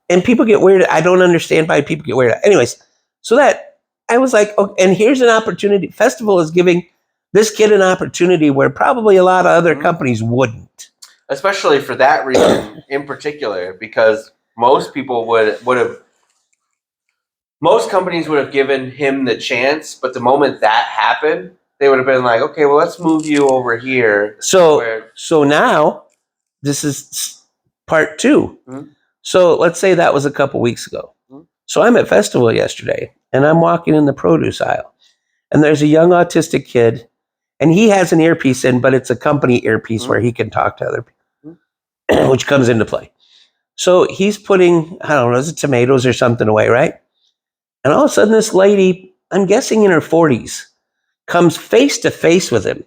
And people get weirded. I don't understand why people get weirded out. Anyways, so that I was like, oh, and here's an opportunity. Festival is giving this kid an opportunity where probably a lot of other companies wouldn't. Especially for that reason in particular, because most people most companies would have given him the chance, but the moment that happened, they would have been like, okay, well, let's move you over here. So now this is part 2. Mhm. So let's say that was a couple weeks ago. Mhm. So I'm at festival yesterday, and I'm walking in the produce aisle, and there's a young autistic kid, and he has an earpiece in, but it's a company earpiece where he can talk to other people, which comes into play. So he's putting, I don't know, is it tomatoes or something away, right? And all of a sudden this lady, I'm guessing in her 40s, comes face to face with him.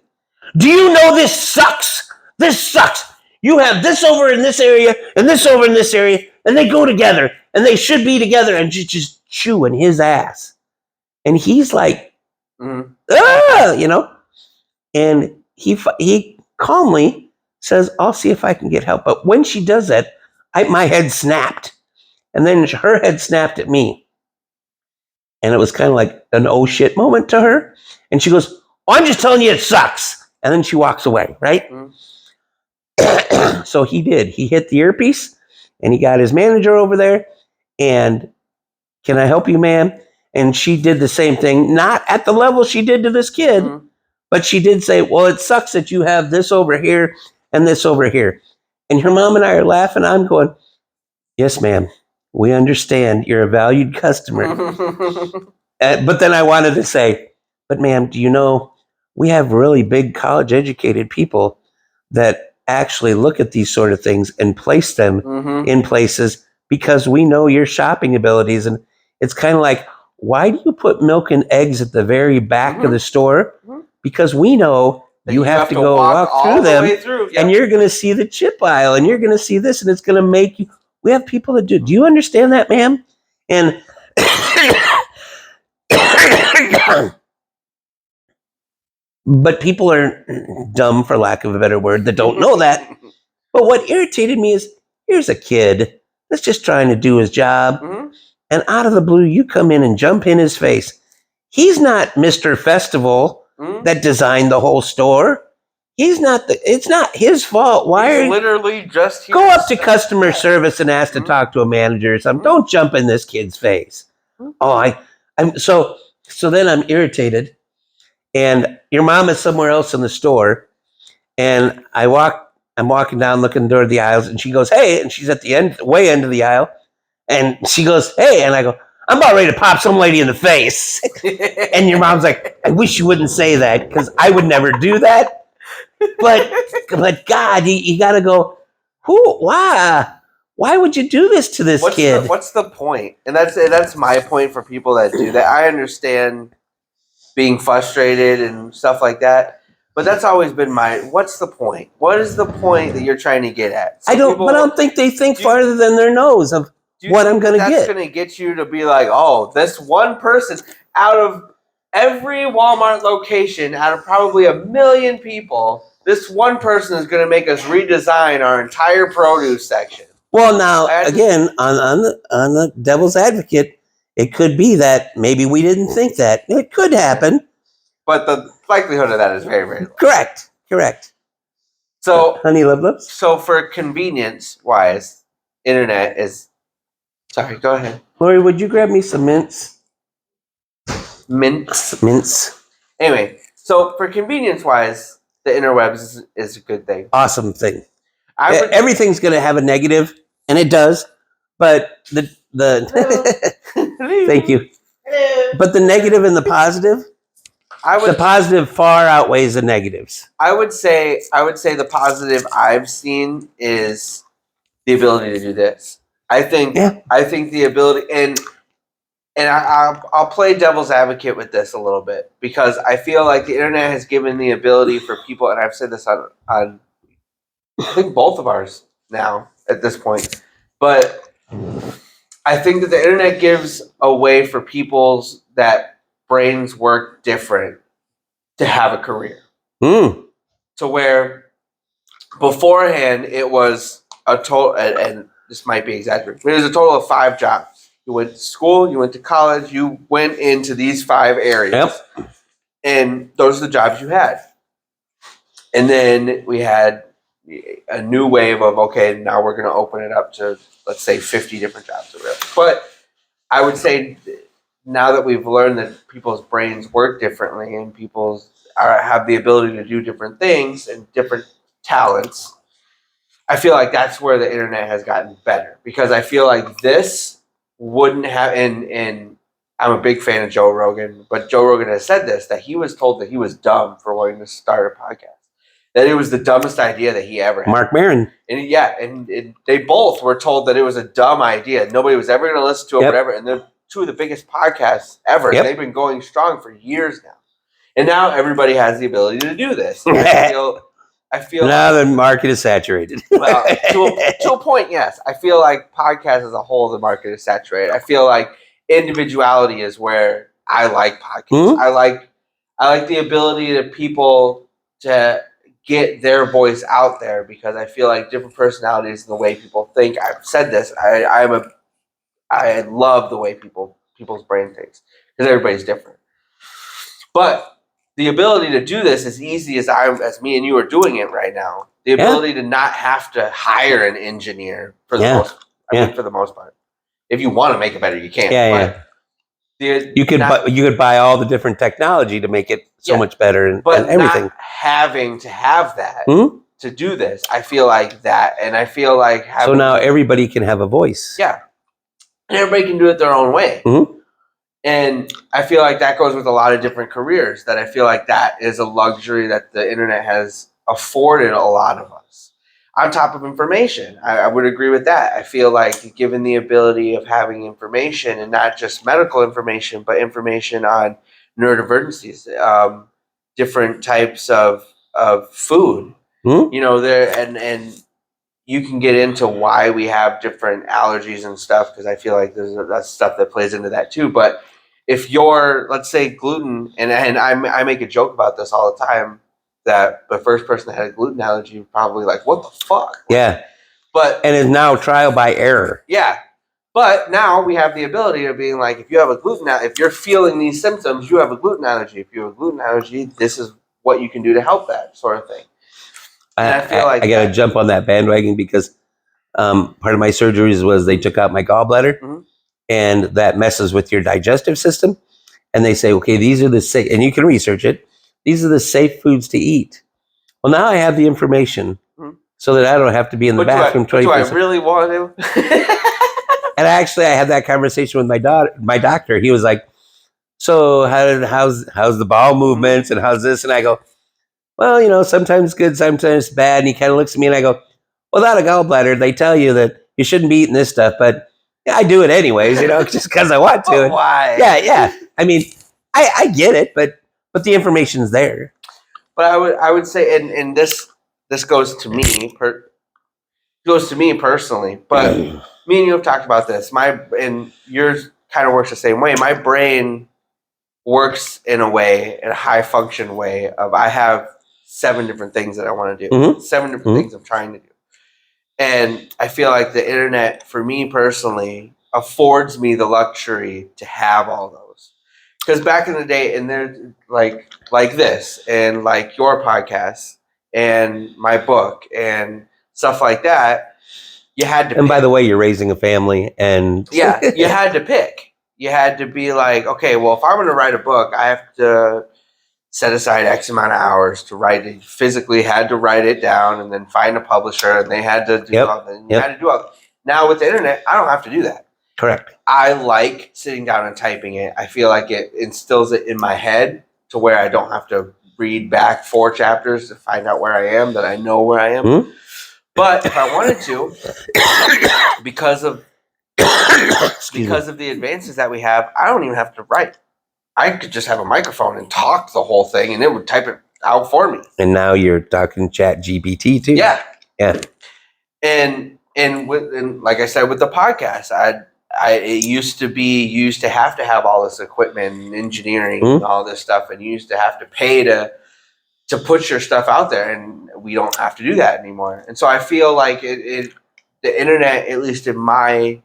Do you know this sucks? This sucks. You have this over in this area and this over in this area, and they go together, and they should be together, and just chewing his ass. And he's like, and he calmly says, I'll see if I can get help. But when she does that, my head snapped, and then her head snapped at me. And it was kind of like an oh shit moment to her. And she goes, oh, I'm just telling you it sucks. And then she walks away, right? So he did. He hit the earpiece, and he got his manager over there. And can I help you, ma'am? And she did the same thing, not at the level she did to this kid, but she did say, well, it sucks that you have this over here and this over here. And her mom and I are laughing. I'm going, yes, ma'am. We understand you're a valued customer. But then I wanted to say, but ma'am, do you know, we have really big college educated people that actually look at these sort of things and place them in places because we know your shopping abilities. And it's kind of like, why do you put milk and eggs at the very back of the store? Because we know you have to go walk through them, and you're going to see the chip aisle, and you're going to see this, and it's going to make you. We have people that do. Do you understand that, ma'am? And but people are dumb, for lack of a better word, that don't know that. But what irritated me is, here's a kid that's just trying to do his job, and out of the blue, you come in and jump in his face. He's not Mr. Festival that designed the whole store. He's not. It's not his fault. Why? He's literally just here. Go up to customer service and ask to talk to a manager or something. Don't jump in this kid's face. Oh, I'm so then I'm irritated, and your mom is somewhere else in the store, and I'm walking down looking toward the aisles, and she goes, hey, and she's at the way end of the aisle, and she goes, hey, and I go, I'm about ready to pop some lady in the face. And your mom's like, I wish you wouldn't say that, because I would never do that. But God, you got to go, why? Why would you do this to this kid? What's the point? And that's my point for people that do that. I understand being frustrated and stuff like that, but that's always been what's the point? What is the point that you're trying to get at? I don't think they think farther than their nose of what I'm going to get. That's going to get you to be like, oh, this one person out of every Walmart location, out of probably 1 million people, this one person is going to make us redesign our entire produce section. Well, now again, on the devil's advocate, it could be that maybe we didn't think that. It could happen, but the likelihood of that is very, very low. Correct. So, honey love lips. So, for convenience wise, internet is. Sorry, go ahead. Lori, would you grab me some mints? Mints. Anyway, so for convenience wise, the interwebs is a good thing. Awesome thing. Everything's going to have a negative. And it does, but the thank you. But the negative and the positive, the positive far outweighs the negatives. I would say the positive I've seen is the ability to do this. I think the ability and I'll play devil's advocate with this a little bit because I feel like the internet has given the ability for people, and I've said this on I think both of ours now at this point. But I think that the internet gives a way for people's that brains work different to have a career. To where beforehand it was a total, and this might be exaggerated, but it was a total of 5 jobs. You went to school, you went to college, you went into these 5 areas. Yep. And those are the jobs you had. And then we had a new wave of, okay, now we're going to open it up to, let's say, 50 different jobs. But I would say now that we've learned that people's brains work differently and people have the ability to do different things and different talents, I feel like that's where the internet has gotten better. Because I feel like this wouldn't have, and I'm a big fan of Joe Rogan, but Joe Rogan has said this, that he was told that he was dumb for wanting to start a podcast. That it was the dumbest idea that he ever had. Mark Maron. And they both were told that it was a dumb idea. Nobody was ever going to listen to it, whatever. And they're 2 of the biggest podcasts ever. Yep. They've been going strong for years now. And now everybody has the ability to do this. I feel now the market is saturated. Well, to a point, yes. I feel like podcasts as a whole, the market is saturated. I feel like individuality is where I like podcasts. Mm-hmm. I like the ability to people to get their voice out there because I feel like different personalities and the way people think. I've said this. I love the way people's brain thinks because everybody's different. But the ability to do this as easy as me and you are doing it right now. The ability to not have to hire an engineer for the most part. If you want to make it better, you can. You could buy all the different technology to make it so much better and everything. Not having to have that to do this, I feel like that, and I feel like so now everybody can have a voice. Yeah, and everybody can do it their own way. Mm-hmm. And I feel like that goes with a lot of different careers. That I feel like that is a luxury that the internet has afforded a lot of us. On top of information, I would agree with that. I feel like given the ability of having information and not just medical information, but information on neurodivergencies, different types of food, you know, and you can get into why we have different allergies and stuff because I feel like that's stuff that plays into that too. But if you're, let's say, gluten, and I make a joke about this all the time, that the first person that had a gluten allergy was probably like, what the fuck? Yeah. And it's now trial by error. Yeah. But now we have the ability of being like, if you have a gluten allergy, if you're feeling these symptoms, you have a gluten allergy. If you have a gluten allergy, this is what you can do to help that sort of thing. And I feel like I got to jump on that bandwagon because part of my surgeries was they took out my gallbladder and that messes with your digestive system. And they say, okay, these are the safe, and you can research it. These are the safe foods to eat. Well, now I have the information so that I don't have to be in the bathroom. Do I really want to? And actually, I had that conversation with my doctor. He was like, so how's the bowel movements and how's this? And I go, well, you know, sometimes good, sometimes bad. And he kind of looks at me and I go, without a gallbladder, they tell you that you shouldn't be eating this stuff, but yeah, I do it anyways, just because I want to. But why? Yeah. I mean, I get it, but the information's there. But I would say, and this goes to me personally. But me and you have talked about this. And yours kind of works the same way. My brain works in a high function way of I have 7 different things that I want to do, Mhm. 7 different things I'm trying to do. And I feel like the internet, for me personally, affords me the luxury to have all those. Because back in the day, and there's like this, and like your podcast, and my book, and stuff like that, you had to. And by the way, you're raising a family, and yeah, you had to pick. You had to be like, okay, well, if I'm going to write a book, I have to set aside X amount of hours to write it. Physically had to write it down and then find a publisher, and they had to do all that. You had to do all that. Now with the internet, I don't have to do that. Correct. I like sitting down and typing it. I feel like it instills it in my head to where I don't have to read back 4 chapters to find out where I am, that I know where I am. Mhm. But if I wanted to, because of the advances that we have, I don't even have to write. I could just have a microphone and talk the whole thing, and it would type it out for me. And now you're talking ChatGPT too. Yeah. Yeah. And like I said with the podcast, it used to have to have all this equipment and engineering and all this stuff, and you used to have to pay to put your stuff out there, and we don't have to do that anymore. And so I feel like the internet, at least in my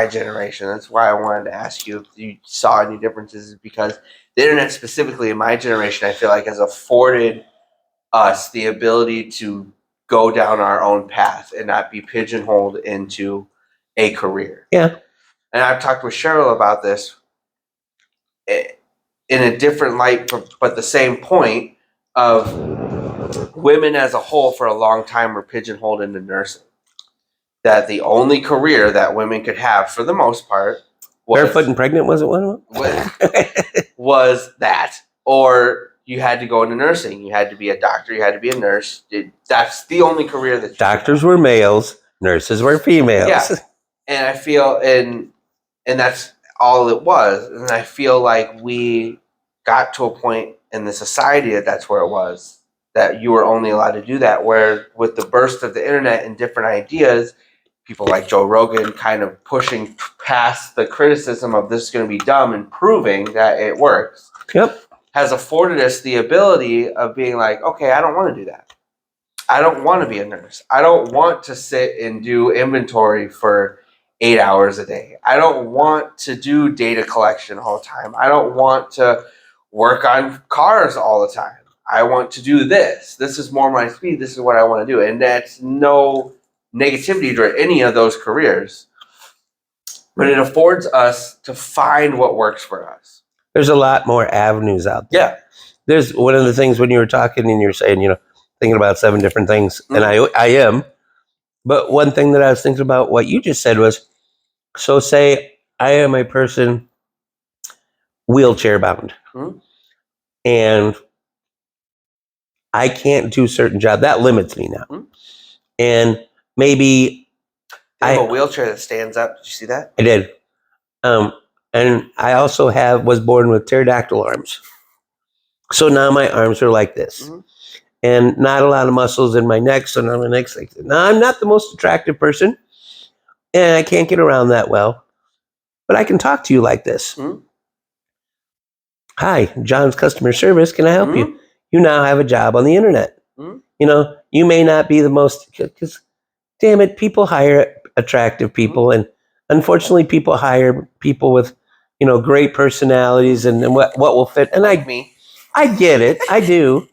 generation, that's why I wanted to ask you if you saw any differences, is because the internet specifically in my generation, I feel like has afforded us the ability to go down our own path and not be pigeonholed into a career. Yeah. And I've talked with Cheryl about this in a different light, but the same point of women as a whole for a long time were pigeonholed into nursing. That the only career that women could have, for the most part, was barefoot and pregnant. Was it one of them? was that, or you had to go into nursing. You had to be a doctor. You had to be a nurse. That's the only career that doctors were males, nurses were females. Yeah, and I feel and that's all it was. And I feel like we got to a point in the society that's where it was, that you were only allowed to do that. Where with the burst of the internet and different ideas, people like Joe Rogan kind of pushing past the criticism of this is going to be dumb and proving that it works. Yep. Has afforded us the ability of being like, okay, I don't want to do that. I don't want to be a nurse. I don't want to sit and do inventory for 8 hours a day. I don't want to do data collection all the time. I don't want to work on cars all the time. I want to do this. This is more my speed. This is what I want to do. And that's no negativity to any of those careers. But it affords us to find what works for us. There's a lot more avenues out there. Yeah. There's one of the things when you were talking and you're saying, thinking about 7 different things, and I am. But one thing that I was thinking about what you just said was, so say I am a person wheelchair bound, and I can't do certain jobs. That limits me now. And maybe I have a wheelchair that stands up. Did you see that? I did. And I also was born with pterodactyl arms. So now my arms are like this. And not a lot of muscles in my neck, so now my neck's like this. Now I'm not the most attractive person, and I can't get around that well, but I can talk to you like this. Hi, John's Customer Service. Can I help you? You now have a job on the internet. You may not be the most, because damn it, people hire attractive people, and unfortunately people hire people with, great personalities and what will fit. And I get it. I do.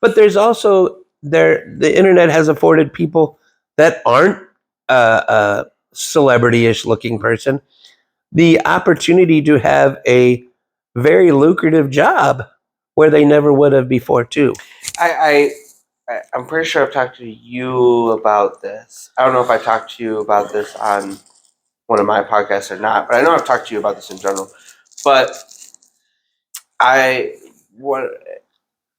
But there's also the internet has afforded people that aren't a celebrity-ish looking person the opportunity to have a very lucrative job where they never would have before too. I'm pretty sure I've talked to you about this. I don't know if I talked to you about this on one of my podcasts or not, but I know I've talked to you about this in general. But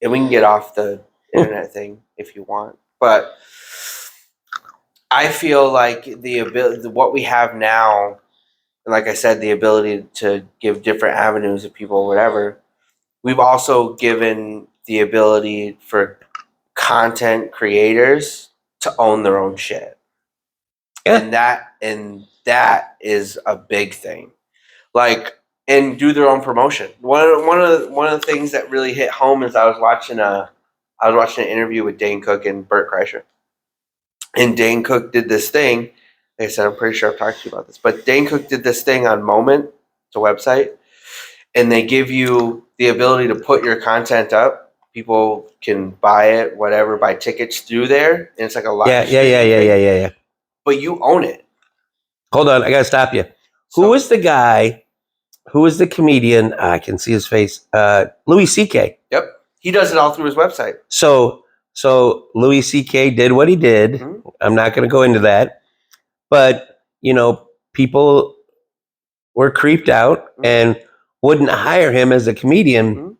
and we can get off the internet thing if you want, but I feel like the ability, what we have now, and like I said, the ability to give different avenues of people, whatever. We've also given the ability for content creators to own their own shit. Yeah. And that is a big thing. Like, and do their own promotion. One of the things that really hit home is I was watching an interview with Dane Cook and Bert Kreischer. And Dane Cook did this thing. Like I said, I'm pretty sure I've talked to you about this, but Dane Cook did this thing on Moment, it's a website, and they give you the ability to put your content up. People can buy it, whatever, buy tickets through there, and it's like a live Yeah. streaming thing, but you own it. Hold on, I gotta stop you. Who was the guy? Who was the comedian? I can see his face. Louis C.K. Yep, he does it all through his website. So Louis C.K. did what he did. Mhm. I'm not going to go into that, but people were creeped out and wouldn't hire him as a comedian. Mhm.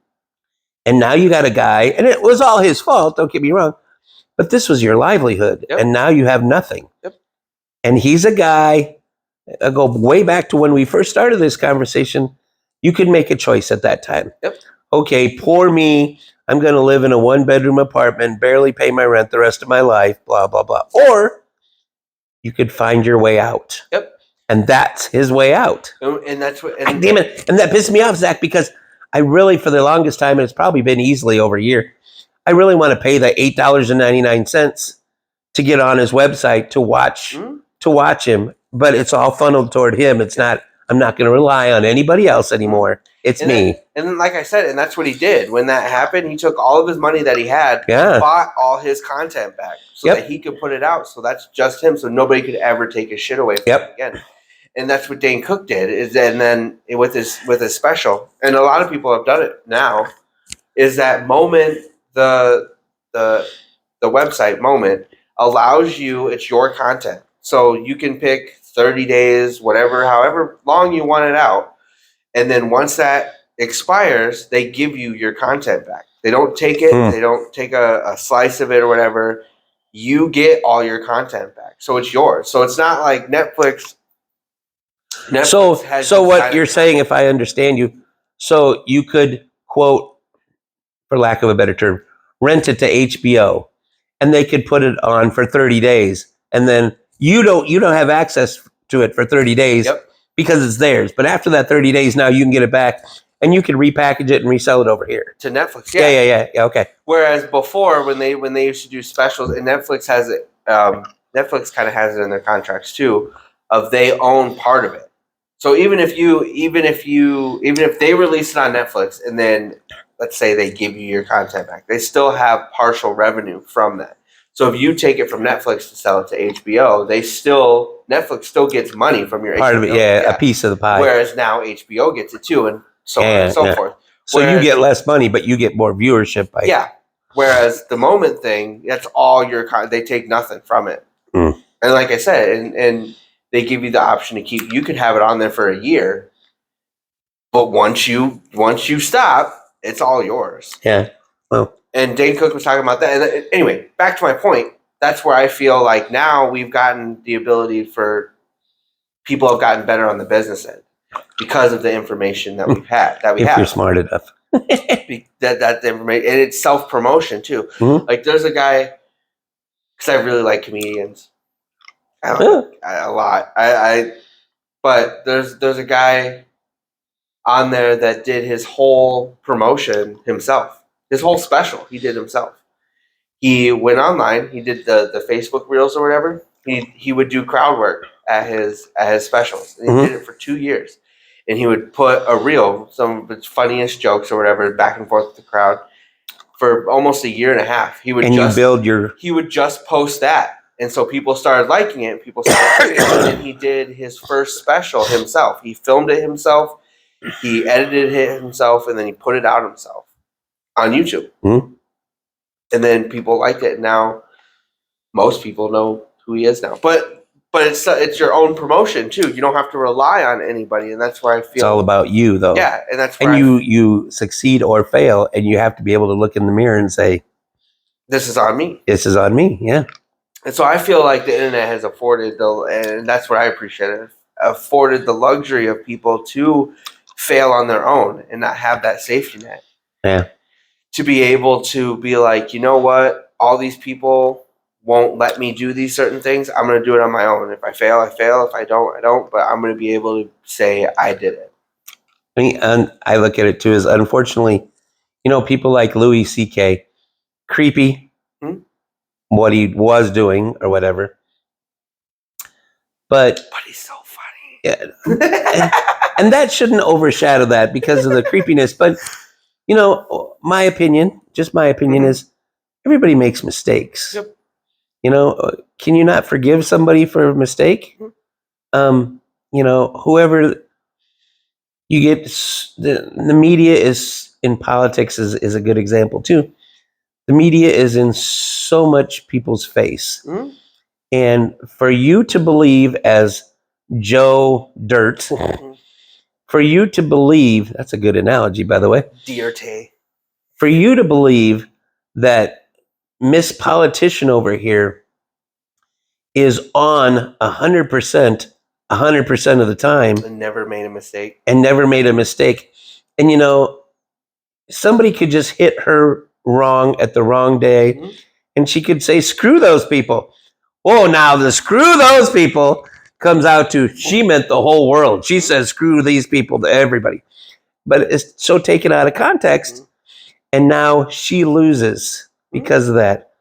And now you got a guy, and it was all his fault. Don't get me wrong, but this was your livelihood, Yep. and now you have nothing. Yep. And he's a guy. I go way back to when we first started this conversation. You could make a choice at that time. Yep. Okay, poor me. I'm going to live in a 1-bedroom apartment, barely pay my rent the rest of my life, blah, blah, blah. Or you could find your way out. Yep. And that's his way out. And that's what. God damn it. And that pissed me off, Zach, because I really, for the longest time, and it's probably been easily over a year, I really want to pay the $8.99 to get on his website to watch him. But it's all funneled toward him. It's not, I'm not going to rely on anybody else anymore. It's me. And then, like I said, and that's what he did. When that happened, he took all of his money that he had, Yeah. bought all his content back so Yep. that he could put it out. So that's just him. So nobody could ever take his shit away from him again. And that's what Dane Cook did. And then with his special, and a lot of people have done it now, is that Moment, the website Moment allows you, it's your content. So you can pick 30 days, whatever, however long you want it out. And then once that expires, they give you your content back. They don't take it. They don't take a slice of it or whatever. You get all your content back. So it's yours. So it's not like Netflix. So what you're saying, if I understand you, so you could, quote, for lack of a better term, rent it to HBO, and they could put it on for 30 days, and then you don't have access to it for 30 days because it's theirs. But after that 30 days, now you can get it back, and you can repackage it and resell it over here to Netflix. Yeah. Okay. Whereas before, when they used to do specials, and Netflix has it, Netflix kind of has it in their contracts too, of they own part of it. So even if they release it on Netflix and then let's say they give you your content back, they still have partial revenue from that. So if you take it from Netflix to sell it to HBO, Netflix still gets money from your part HBO, of it, a piece of the pie. Whereas now HBO gets it too, and so on and so forth. So you get less money, but you get more viewership. Whereas the Moment thing, that's all they take nothing from it. And like I said, and they give you the option to keep. You could have it on there for a year, but once you stop, it's all yours. Yeah. Well. And Dane Cook was talking about that. And anyway, back to my point. That's where I feel like now we've gotten the ability for people have gotten better on the business end because of the information that we've had. If you're smart enough. that information, and it's self promotion too. Like there's a guy, because I really like comedians. A lot. But there's a guy on there that did his whole promotion himself. His whole special he did himself. He went online. He did the Facebook reels or whatever. He would do crowd work at his specials. And he did it for 2 years. And he would put a reel, some of his funniest jokes or whatever, back and forth with the crowd for almost a year and a half. He would just post that. And so people started liking it. People started and then he did his first special himself. He filmed it himself. He edited it himself, and then he put it out himself on YouTube. And then people liked it. Now most people know who he is now. But it's your own promotion too. You don't have to rely on anybody, and that's where I feel it's all about you, though. Yeah, and that's where you succeed or fail, and you have to be able to look in the mirror and say, "This is on me. This is on me." Yeah. And so I feel like the internet has afforded and that's what I appreciate it, afforded the luxury of people to fail on their own and not have that safety net. Yeah. To be able to be like, you know what, all these people won't let me do these certain things. I'm going to do it on my own. If I fail, I fail. If I don't, I don't. But I'm going to be able to say I did it. I mean, and I look at it too as, unfortunately, people like Louis C.K., creepy, what he was doing or whatever. But he's so funny. Yeah, and that shouldn't overshadow that because of the creepiness. But, my opinion, just my opinion is everybody makes mistakes. Yep. Can you not forgive somebody for a mistake? Whoever you get, the media is in politics is a good example too. The media is in so much people's face. And for you to believe as Joe Dirt, for you to believe, that's a good analogy, by the way. Dirt. For you to believe that Miss Politician over here is on 100% of the time. And never made a mistake. And, somebody could just hit her wrong at the wrong day, and she could say, screw those people. Oh, now the screw those people comes out to, she meant the whole world. She says, screw these people to everybody. But it's so taken out of context, and now she loses because of that.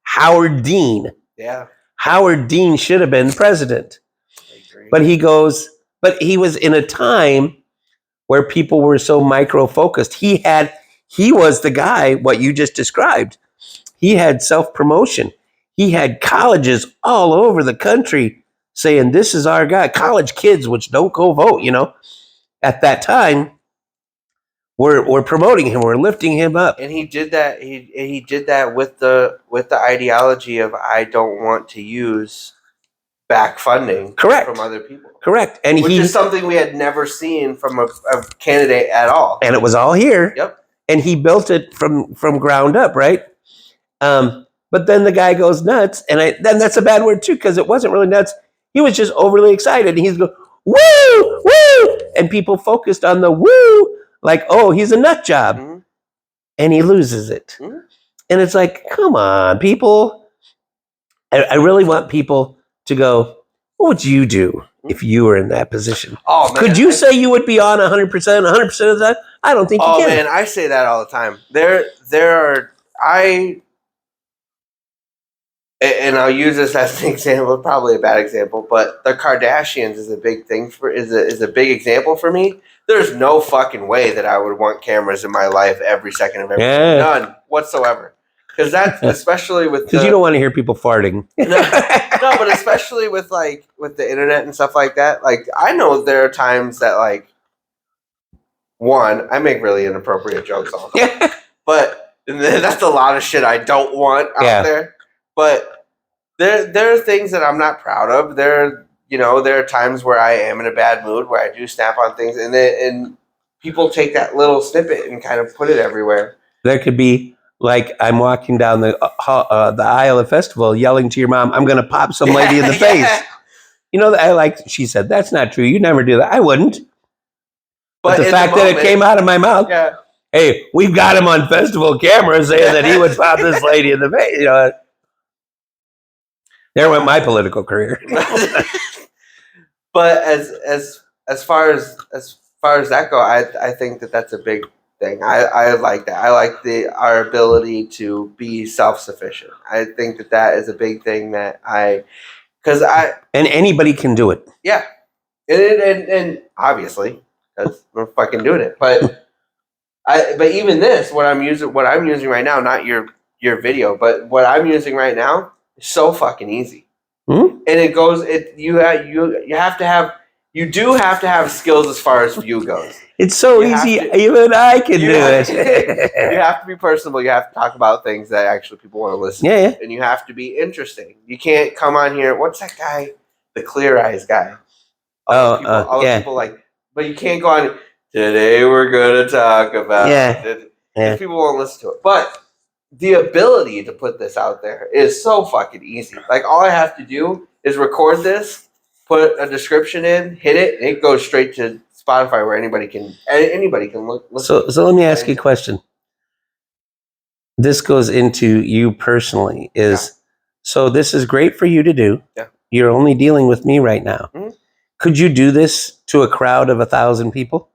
Howard Dean. Yeah. Howard Dean should have been president. I agree. But he was in a time where people were so micro-focused. He was the guy, what you just described. He had self-promotion. He had colleges all over the country saying, this is our guy. College kids, which don't go vote, at that time, were promoting him, we're lifting him up. And he did that. He did that with the ideology of, I don't want to use back funding from other people. Correct. Which is something we had never seen from a candidate at all. And it was all here. Yep. And he built it from ground up, right? But then the guy goes nuts, and then that's a bad word too, because it wasn't really nuts. He was just overly excited, and he's going, woo, woo, and people focused on the woo, like, oh, he's a nut job, and he loses it. And it's like, come on, people. I really want people to go, what would you do if you were in that position? Oh, man, could you say you would be on 100% of the time? I don't think you can. Oh, man, I say that all the time. And I'll use this as an example, probably a bad example, but the Kardashians is a big thing is a big example for me. There's no fucking way that I would want cameras in my life every second of every day. None whatsoever. Because that's especially with because you don't want to hear people farting. No, but especially with the internet and stuff like that. Like, I know there are times that, like, one, I make really inappropriate jokes all the time. But that's a lot of shit I don't want out there. But there are things that I'm not proud of. There are times where I am in a bad mood, where I do snap on things, and people take that little snippet and kind of put it everywhere. There could be, like, I'm walking down the aisle of festival yelling to your mom, I'm going to pop some lady in the face. She said, that's not true. You never do that. I wouldn't. But the fact that it came out of my mouth, hey, we've got him on festival camera saying that he would pop this lady in the face. There went my political career. But as far as that go, I think that's a big thing. I like that. I like our ability to be self-sufficient. I think that is a big thing that and anybody can do it. Yeah, and obviously, because we're fucking doing it. But but even this, what I'm using right now, not your video, but what I'm using right now is so fucking easy. And it goes. You do have to have skills as far as view goes. It's so easy. Even I can do it. You have to be personable. You have to talk about things that actually people want to listen to. And you have to be interesting. You can't come on here. What's that guy? The Clear Eyes guy. All the people like, but you can't go on. Today we're going to talk about. People won't listen to it. But the ability to put this out there is so fucking easy. Like all I have to do is record this, put a description in, hit it, and it goes straight to Spotify where anybody can look. Listen. So let me ask you a question. This goes into you personally. So this is great for you to do. Yeah. You're only dealing with me right now. Mhm. Could you do this to a crowd of 1,000 people?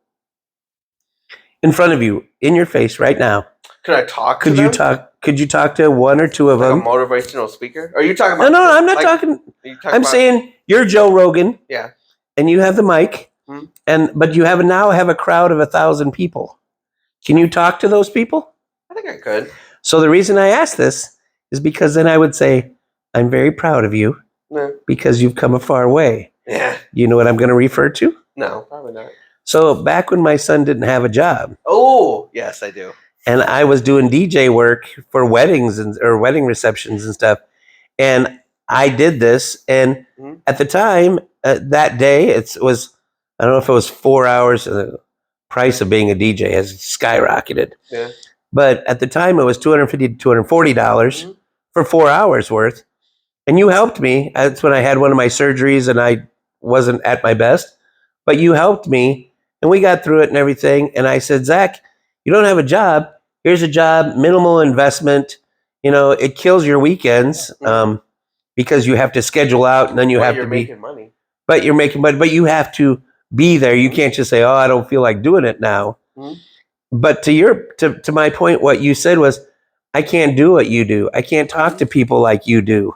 In front of you, in your face right now. Could I talk to Could you them? could you talk to one or two of Like them? a motivational speaker? Are you talking about No, I'm not like, talking. are you talking I'm about, saying you're Joe Rogan. Yeah. And you have the mic. Mhm. But you now have a crowd of 1,000 people. Can you talk to those people? I think I could. So the reason I ask this is because then I would say, I'm very proud of you No. because you've come a far way. Yeah. You know what I'm going to refer to? No, probably not. So back when my son didn't have a job, Oh, yes, I do. and I was doing DJ work for weddings or wedding receptions and stuff, and I did this, and Mhm. at the time, that day, it was, I don't know if it was 4 hours, the price of being a DJ has skyrocketed. Yeah. But at the time, it was $250 to $240 Mhm. for 4 hours worth. And you helped me. That's when I had one of my surgeries and I wasn't at my best. But you helped me and we got through it and everything. And I said, Zach, you don't have a job. Here's a job, minimal investment. You know, it kills your weekends because you have to schedule out and then you have to be making money. But you're making money, but you have to be there. You can't just say, "Oh, I don't feel like doing it now." Mhm. But to my point, what you said was, I can't do what you do. I can't talk to people like you do.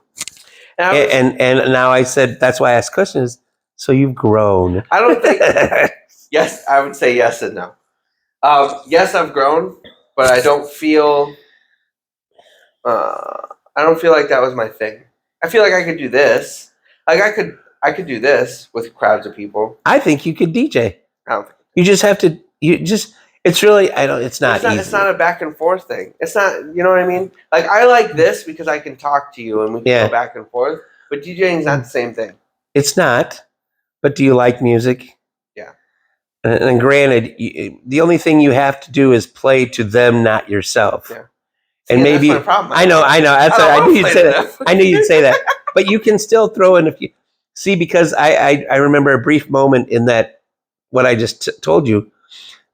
And now I said that's why I asked questions. So you've grown. I don't think. Yes, I would say yes and no. Yes, I've grown, but I don't feel. I don't feel like that was my thing. I feel like I could do this. Like I could do this with crowds of people. I think you could DJ. I don't think. You just have to. It's really. I don't. It's not easy. It's not a back and forth thing. It's not. You know what I mean? Like I like this because I can talk to you and we can go back and forth. But DJing is not the same thing. It's not. But do you like music? Yeah. And granted, the only thing you have to do is play to them, not yourself. Yeah. And maybe that's my problem. I know. I knew you'd say that. I knew you'd say that. But you can still throw in a few. See, because I remember a brief moment in that what I just told you.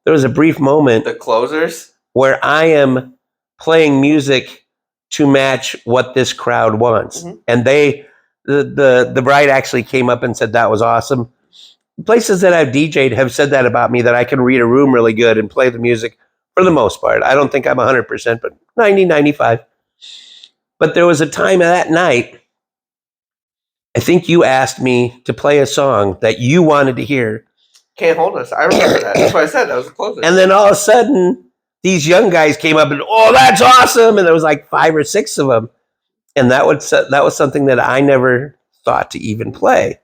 There was a brief moment. The closers where I am playing music to match what this crowd wants, and the bride actually came up and said that was awesome. Places that I've DJ'd have said that about me, that I can read a room really good and play the music for the most part. I don't think I'm 100%, but 90, 95. But there was a time that night, I think you asked me to play a song that you wanted to hear. Can't Hold Us. I remember that. That's what I said. That was the closer. And then all of a sudden, these young guys came up and, oh, that's awesome. And there was like 5 or 6 of them. And that was something that I never thought to even play.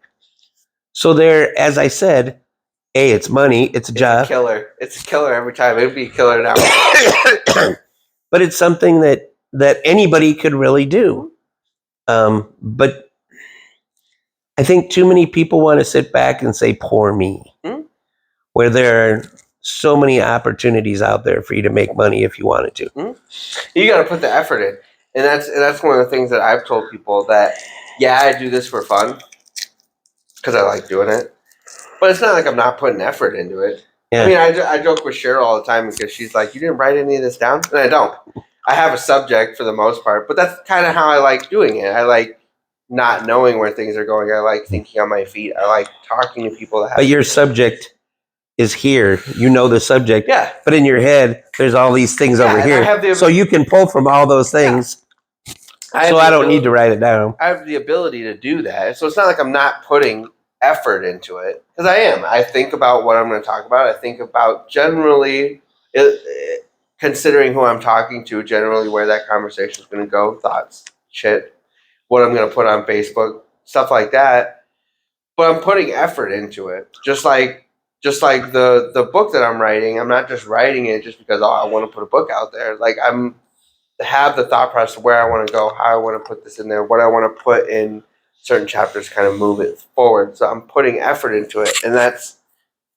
So there, as I said, it's money, it's a job. It's a killer every time. It would be a killer now. But it's something that anybody could really do. But I think too many people want to sit back and say, poor me. Where there are so many opportunities out there for you to make money if you wanted to. You got to put the effort in. And that's one of the things that I've told people that, yeah, I do this for fun because I like doing it. But it's not like I'm not putting effort into it. Yeah. I mean, I joke with Cheryl all the time because she's like, you didn't write any of this down? And I don't. I have a subject for the most part, but that's kind of how I like doing it. I like not knowing where things are going. I like thinking on my feet. I like talking to people. But your subject is here. You know the subject. Yeah. But in your head, there's all these things over here. So you can pull from all those things. Yeah. I don't need to write it down. I have the ability to do that. So it's not like I'm not putting effort into it, because I am. I think about what I'm going to talk about. I think about generally, considering who I'm talking to, generally where that conversation is going to go, thoughts, shit, what I'm going to put on Facebook, stuff like that. But I'm putting effort into it. Just like the book that I'm writing, I'm not just writing it just because I want to put a book out there. Like I'm have the thought process of where I want to go, how I want to put this in there, what I want to put in certain chapters, kind of move it forward. So I'm putting effort into it, and that's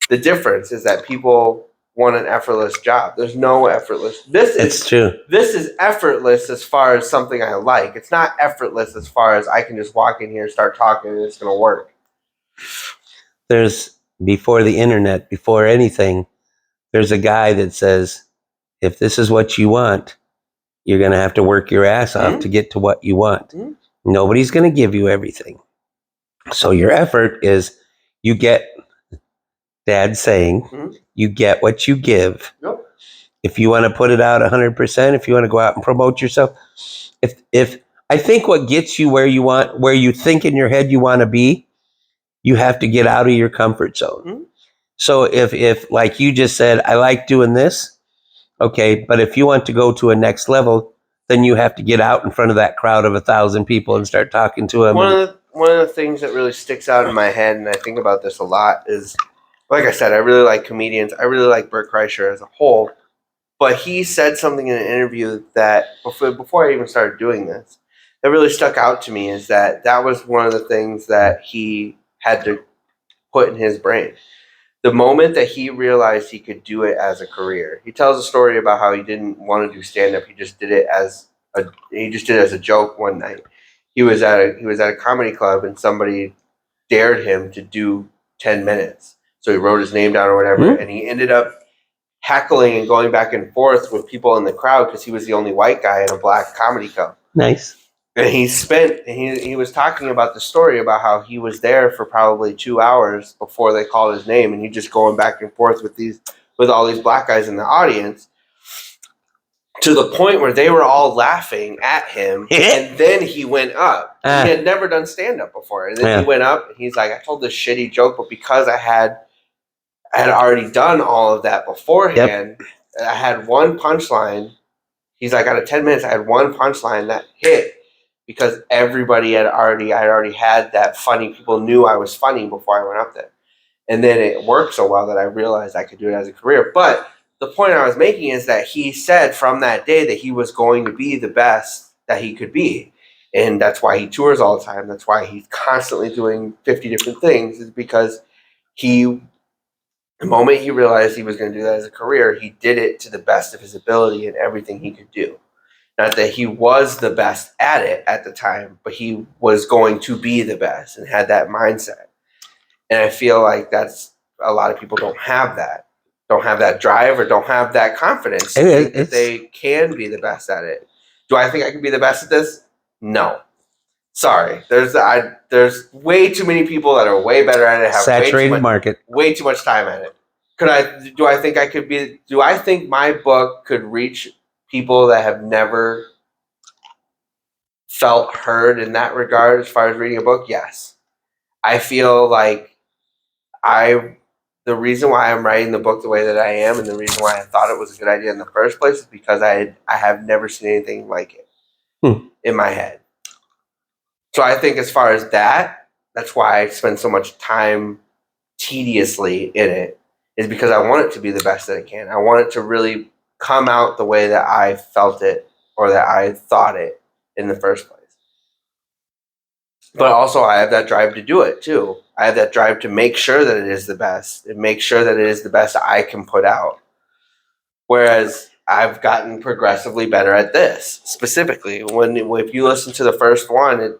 the difference. Is that people want an effortless job. There's no effortless. It's true. This is effortless as far as something I like. It's not effortless as far as I can just walk in here, start talking, and it's going to work. There's, before the internet, before anything, there's a guy that says, if this is what you want, you're going to have to work your ass off to get to what you want. Nobody's going to give you everything. So your effort is, you get, Dad's saying, you get what you give. Yep. If you want to put it out 100%, if you want to go out and promote yourself, if I think what gets you where you think in your head you want to be, you have to get out of your comfort zone. So if like you just said, I like doing this, okay, but if you want to go to a next level, then you have to get out in front of that crowd of 1,000 people and start talking to them. One of the things that really sticks out in my head, and I think about this a lot, is, like I said, I really like comedians. I really like Bert Kreischer as a whole. But he said something in an interview that, before I even started doing this, that really stuck out to me, is that was one of the things that he had to put in his brain. The moment that he realized he could do it as a career, he tells a story about how he didn't want to do stand-up. He just did it as a joke one night. He was at a comedy club, and somebody dared him to do 10 minutes. So he wrote his name down or whatever, and he ended up heckling and going back and forth with people in the crowd because he was the only white guy in a black comedy club. Nice. And he was talking about the story about how he was there for probably 2 hours before they called his name, and he just going back and forth with all these black guys in the audience, to the point where they were all laughing at him. And then he went up. He had never done stand-up before. And then he went up and he's like, I told this shitty joke, but because I had already done all of that beforehand, I had one punchline. He's like, out of 10 minutes, I had one punchline that hit because everybody I already had that funny. People knew I was funny before I went up there. And then it worked so well that I realized I could do it as a career. But the point I was making is that he said from that day that he was going to be the best that he could be. And that's why he tours all the time. That's why he's constantly doing 50 different things, is because the moment he realized he was going to do that as a career, he did it to the best of his ability and everything he could do. Not that he was the best at it at the time, but he was going to be the best and had that mindset. And I feel like that's, a lot of people don't have that drive or don't have that confidence that they can be the best at it. Do I think I can be the best at this? No. Sorry. There's way too many people that are way better at it. Have saturated market. Way too much time at it. Do I think my book could reach people that have never felt heard in that regard as far as reading a book? Yes. I feel like the reason why I'm writing the book the way that I am, and the reason why I thought it was a good idea in the first place, is because I have never seen anything like it in my head. So I think as far as that's why I spend so much time tediously in it, is because I want it to be the best that it can. I want it to really come out the way that I felt it or that I thought it in the first place. But also I have that drive to do it too. I have that drive to make sure that it is the best and make sure that it is the best I can put out. Whereas I've gotten progressively better at this specifically. If you listen to the first one, it's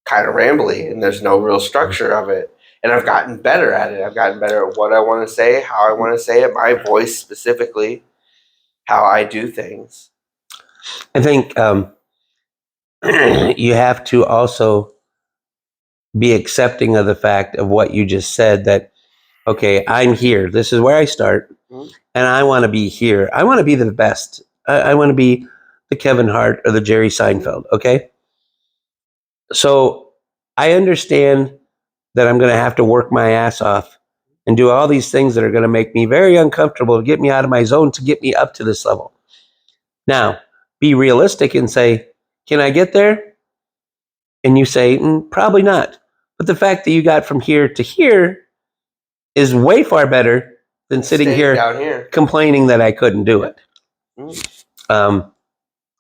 kind of rambly and there's no real structure of it. And I've gotten better at it. I've gotten better at what I want to say, how I want to say it, my voice specifically, how I do things. I think you have to also be accepting of the fact of what you just said, that, okay, I'm here. This is where I start, and I want to be here. I want to be the best. I want to be the Kevin Hart or the Jerry Seinfeld, okay? So I understand that I'm going to have to work my ass off and do all these things that are going to make me very uncomfortable to get me out of my zone to get me up to this level. Now, be realistic and say, can I get there? And you say, probably not. But the fact that you got from here to here is way far better than sitting here complaining that I couldn't do it. And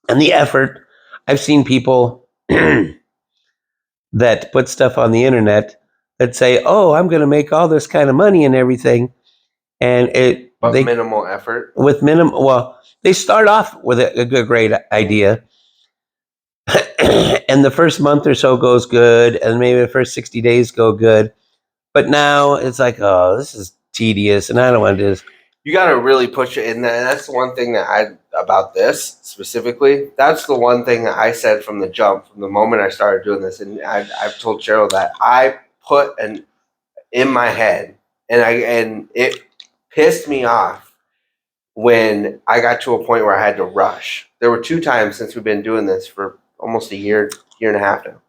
the effort, I've seen people that put stuff on the internet that say, oh, I'm going to make all this kind of money and everything. And But they minimal effort. with minimum. Well, they start off with a good, great idea, and the first month or so goes good, and maybe the first 60 days go good. But now it's like, oh, this is tedious, and I don't want to do this. You got to really push it in there. And that's the one thing that about this specifically. That's the one thing that I said from the jump, from the moment I started doing this. And I've told Cheryl that I put in my head, and it pissed me off when I got to a point where I had to rush. There were 2 times since we've been doing this for almost a year and a half now,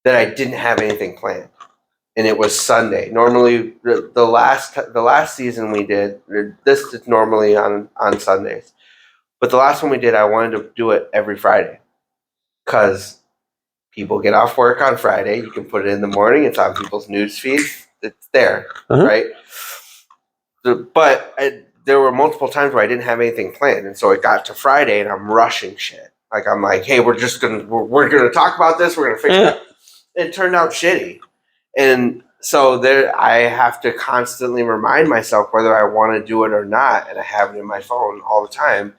that I didn't have anything planned. And it was Sunday. Normally, the last season we did, this is normally on Sundays. But the last one we did, I wanted to do it every Friday. Because people get off work on Friday. You can put it in the morning. It's on people's news feeds. It's there, right? But there were multiple times where I didn't have anything planned. And so it got to Friday, and I'm rushing shit. Like, I'm like, hey, we're gonna talk about this. We're gonna fix it. It turned out shitty. And so there, I have to constantly remind myself whether I want to do it or not, and I have it in my phone all the time.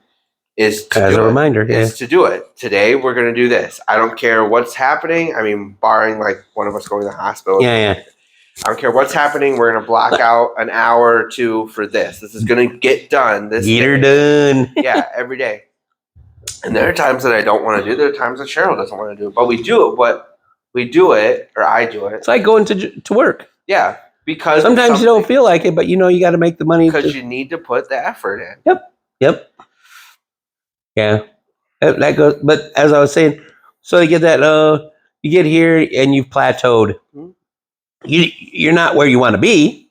Is to As do a it. reminder, Is to do it. Today we're going to do this. I don't care what's happening. I mean, barring like one of us going to the hospital. Yeah. I don't care what's happening. We're going to block out an hour or 2 for this. This is going to get done. Get her done. Yeah, every day. And there are times that I don't want to do it. There are times that Cheryl doesn't want to do it. But we do it. Or I do it. It's like going to work. Yeah, because sometimes you don't feel like it, but you know you got to make the money. Because you need to put the effort in. Yep. Yeah, that goes. But as I was saying, so you get that. You get here and you've plateaued. Mhm. You're not where you want to be,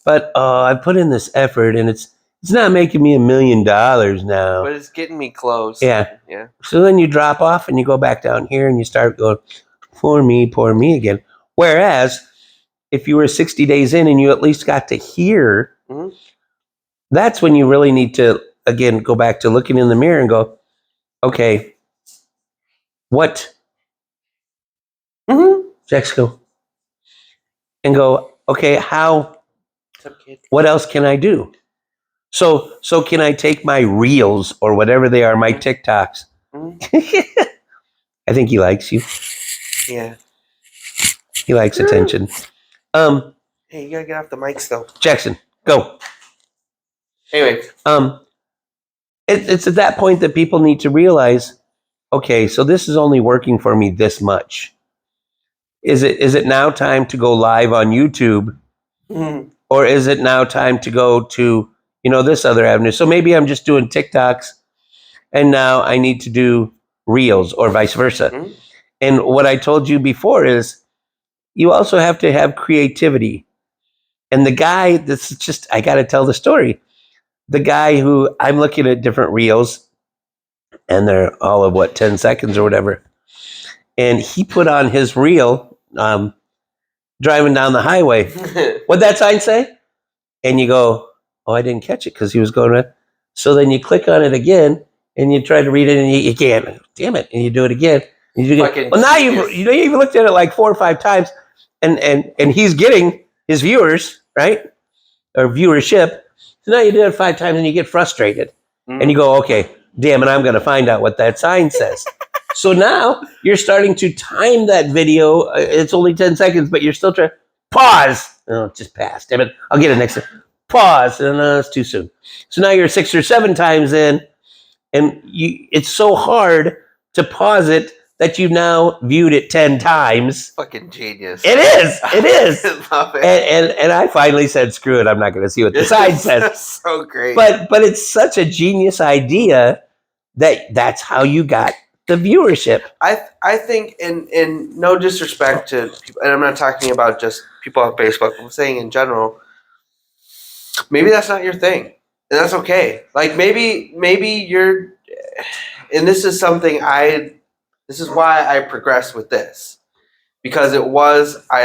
but I put in this effort, and it's not making me $1 million now. But it's getting me close. Yeah. Yeah. So then you drop off and you go back down here and you start going, poor me again. Whereas if you were 60 days in and you at least got to hear, Mhm. that's when you really need to, again, go back to looking in the mirror and go, okay, what? Go. And go, okay, how? What else can I do? So can I take my reels or whatever they are, my TikToks? Mhm. I think he likes you. Yeah. He likes attention. Hey, you gotta get off the mic still. Jackson, go. Anyway. It's at that point that people need to realize, okay, so this is only working for me this much. Is it now time to go live on YouTube? Mhm. Or is it now time to go to, this other avenue? So maybe I'm just doing TikToks and now I need to do Reels or vice versa. Mhm. And what I told you before is you also have to have creativity. And the guy, I got to tell the story. The guy who I'm looking at different Reels and they're all of 10 seconds or whatever. And he put on his Reel, driving down the highway. What'd that sign say? And you go, oh, I didn't catch it because he was going to. So then you click on it again and you try to read it and you can't. Damn it. And you do it again. And you do it again. Well, now you've looked at it like 4 or 5 times and he's getting his viewers, right? Or viewership. So now you do it 5 times and you get frustrated. And you go, okay, damn it, I'm going to find out what that sign says. So now you're starting to time that video. It's only 10 seconds, but you're still trying. Pause. Oh, it just passed. Damn it. I'll get it next time. Pause. And it's too soon. So now you're 6 or 7 times in, and it's so hard to pause it that you've now viewed it 10 times. Fucking genius. It is. It is. I love it. And I finally said, screw it. I'm not going to see what the sign says. That's so great. But it's such a genius idea that's how you got the viewership. I think, in no disrespect to people, and I'm not talking about just people on Facebook, I'm saying in general, maybe that's not your thing. And that's okay. Like maybe you're, and this is something this is why I progressed with this. Because I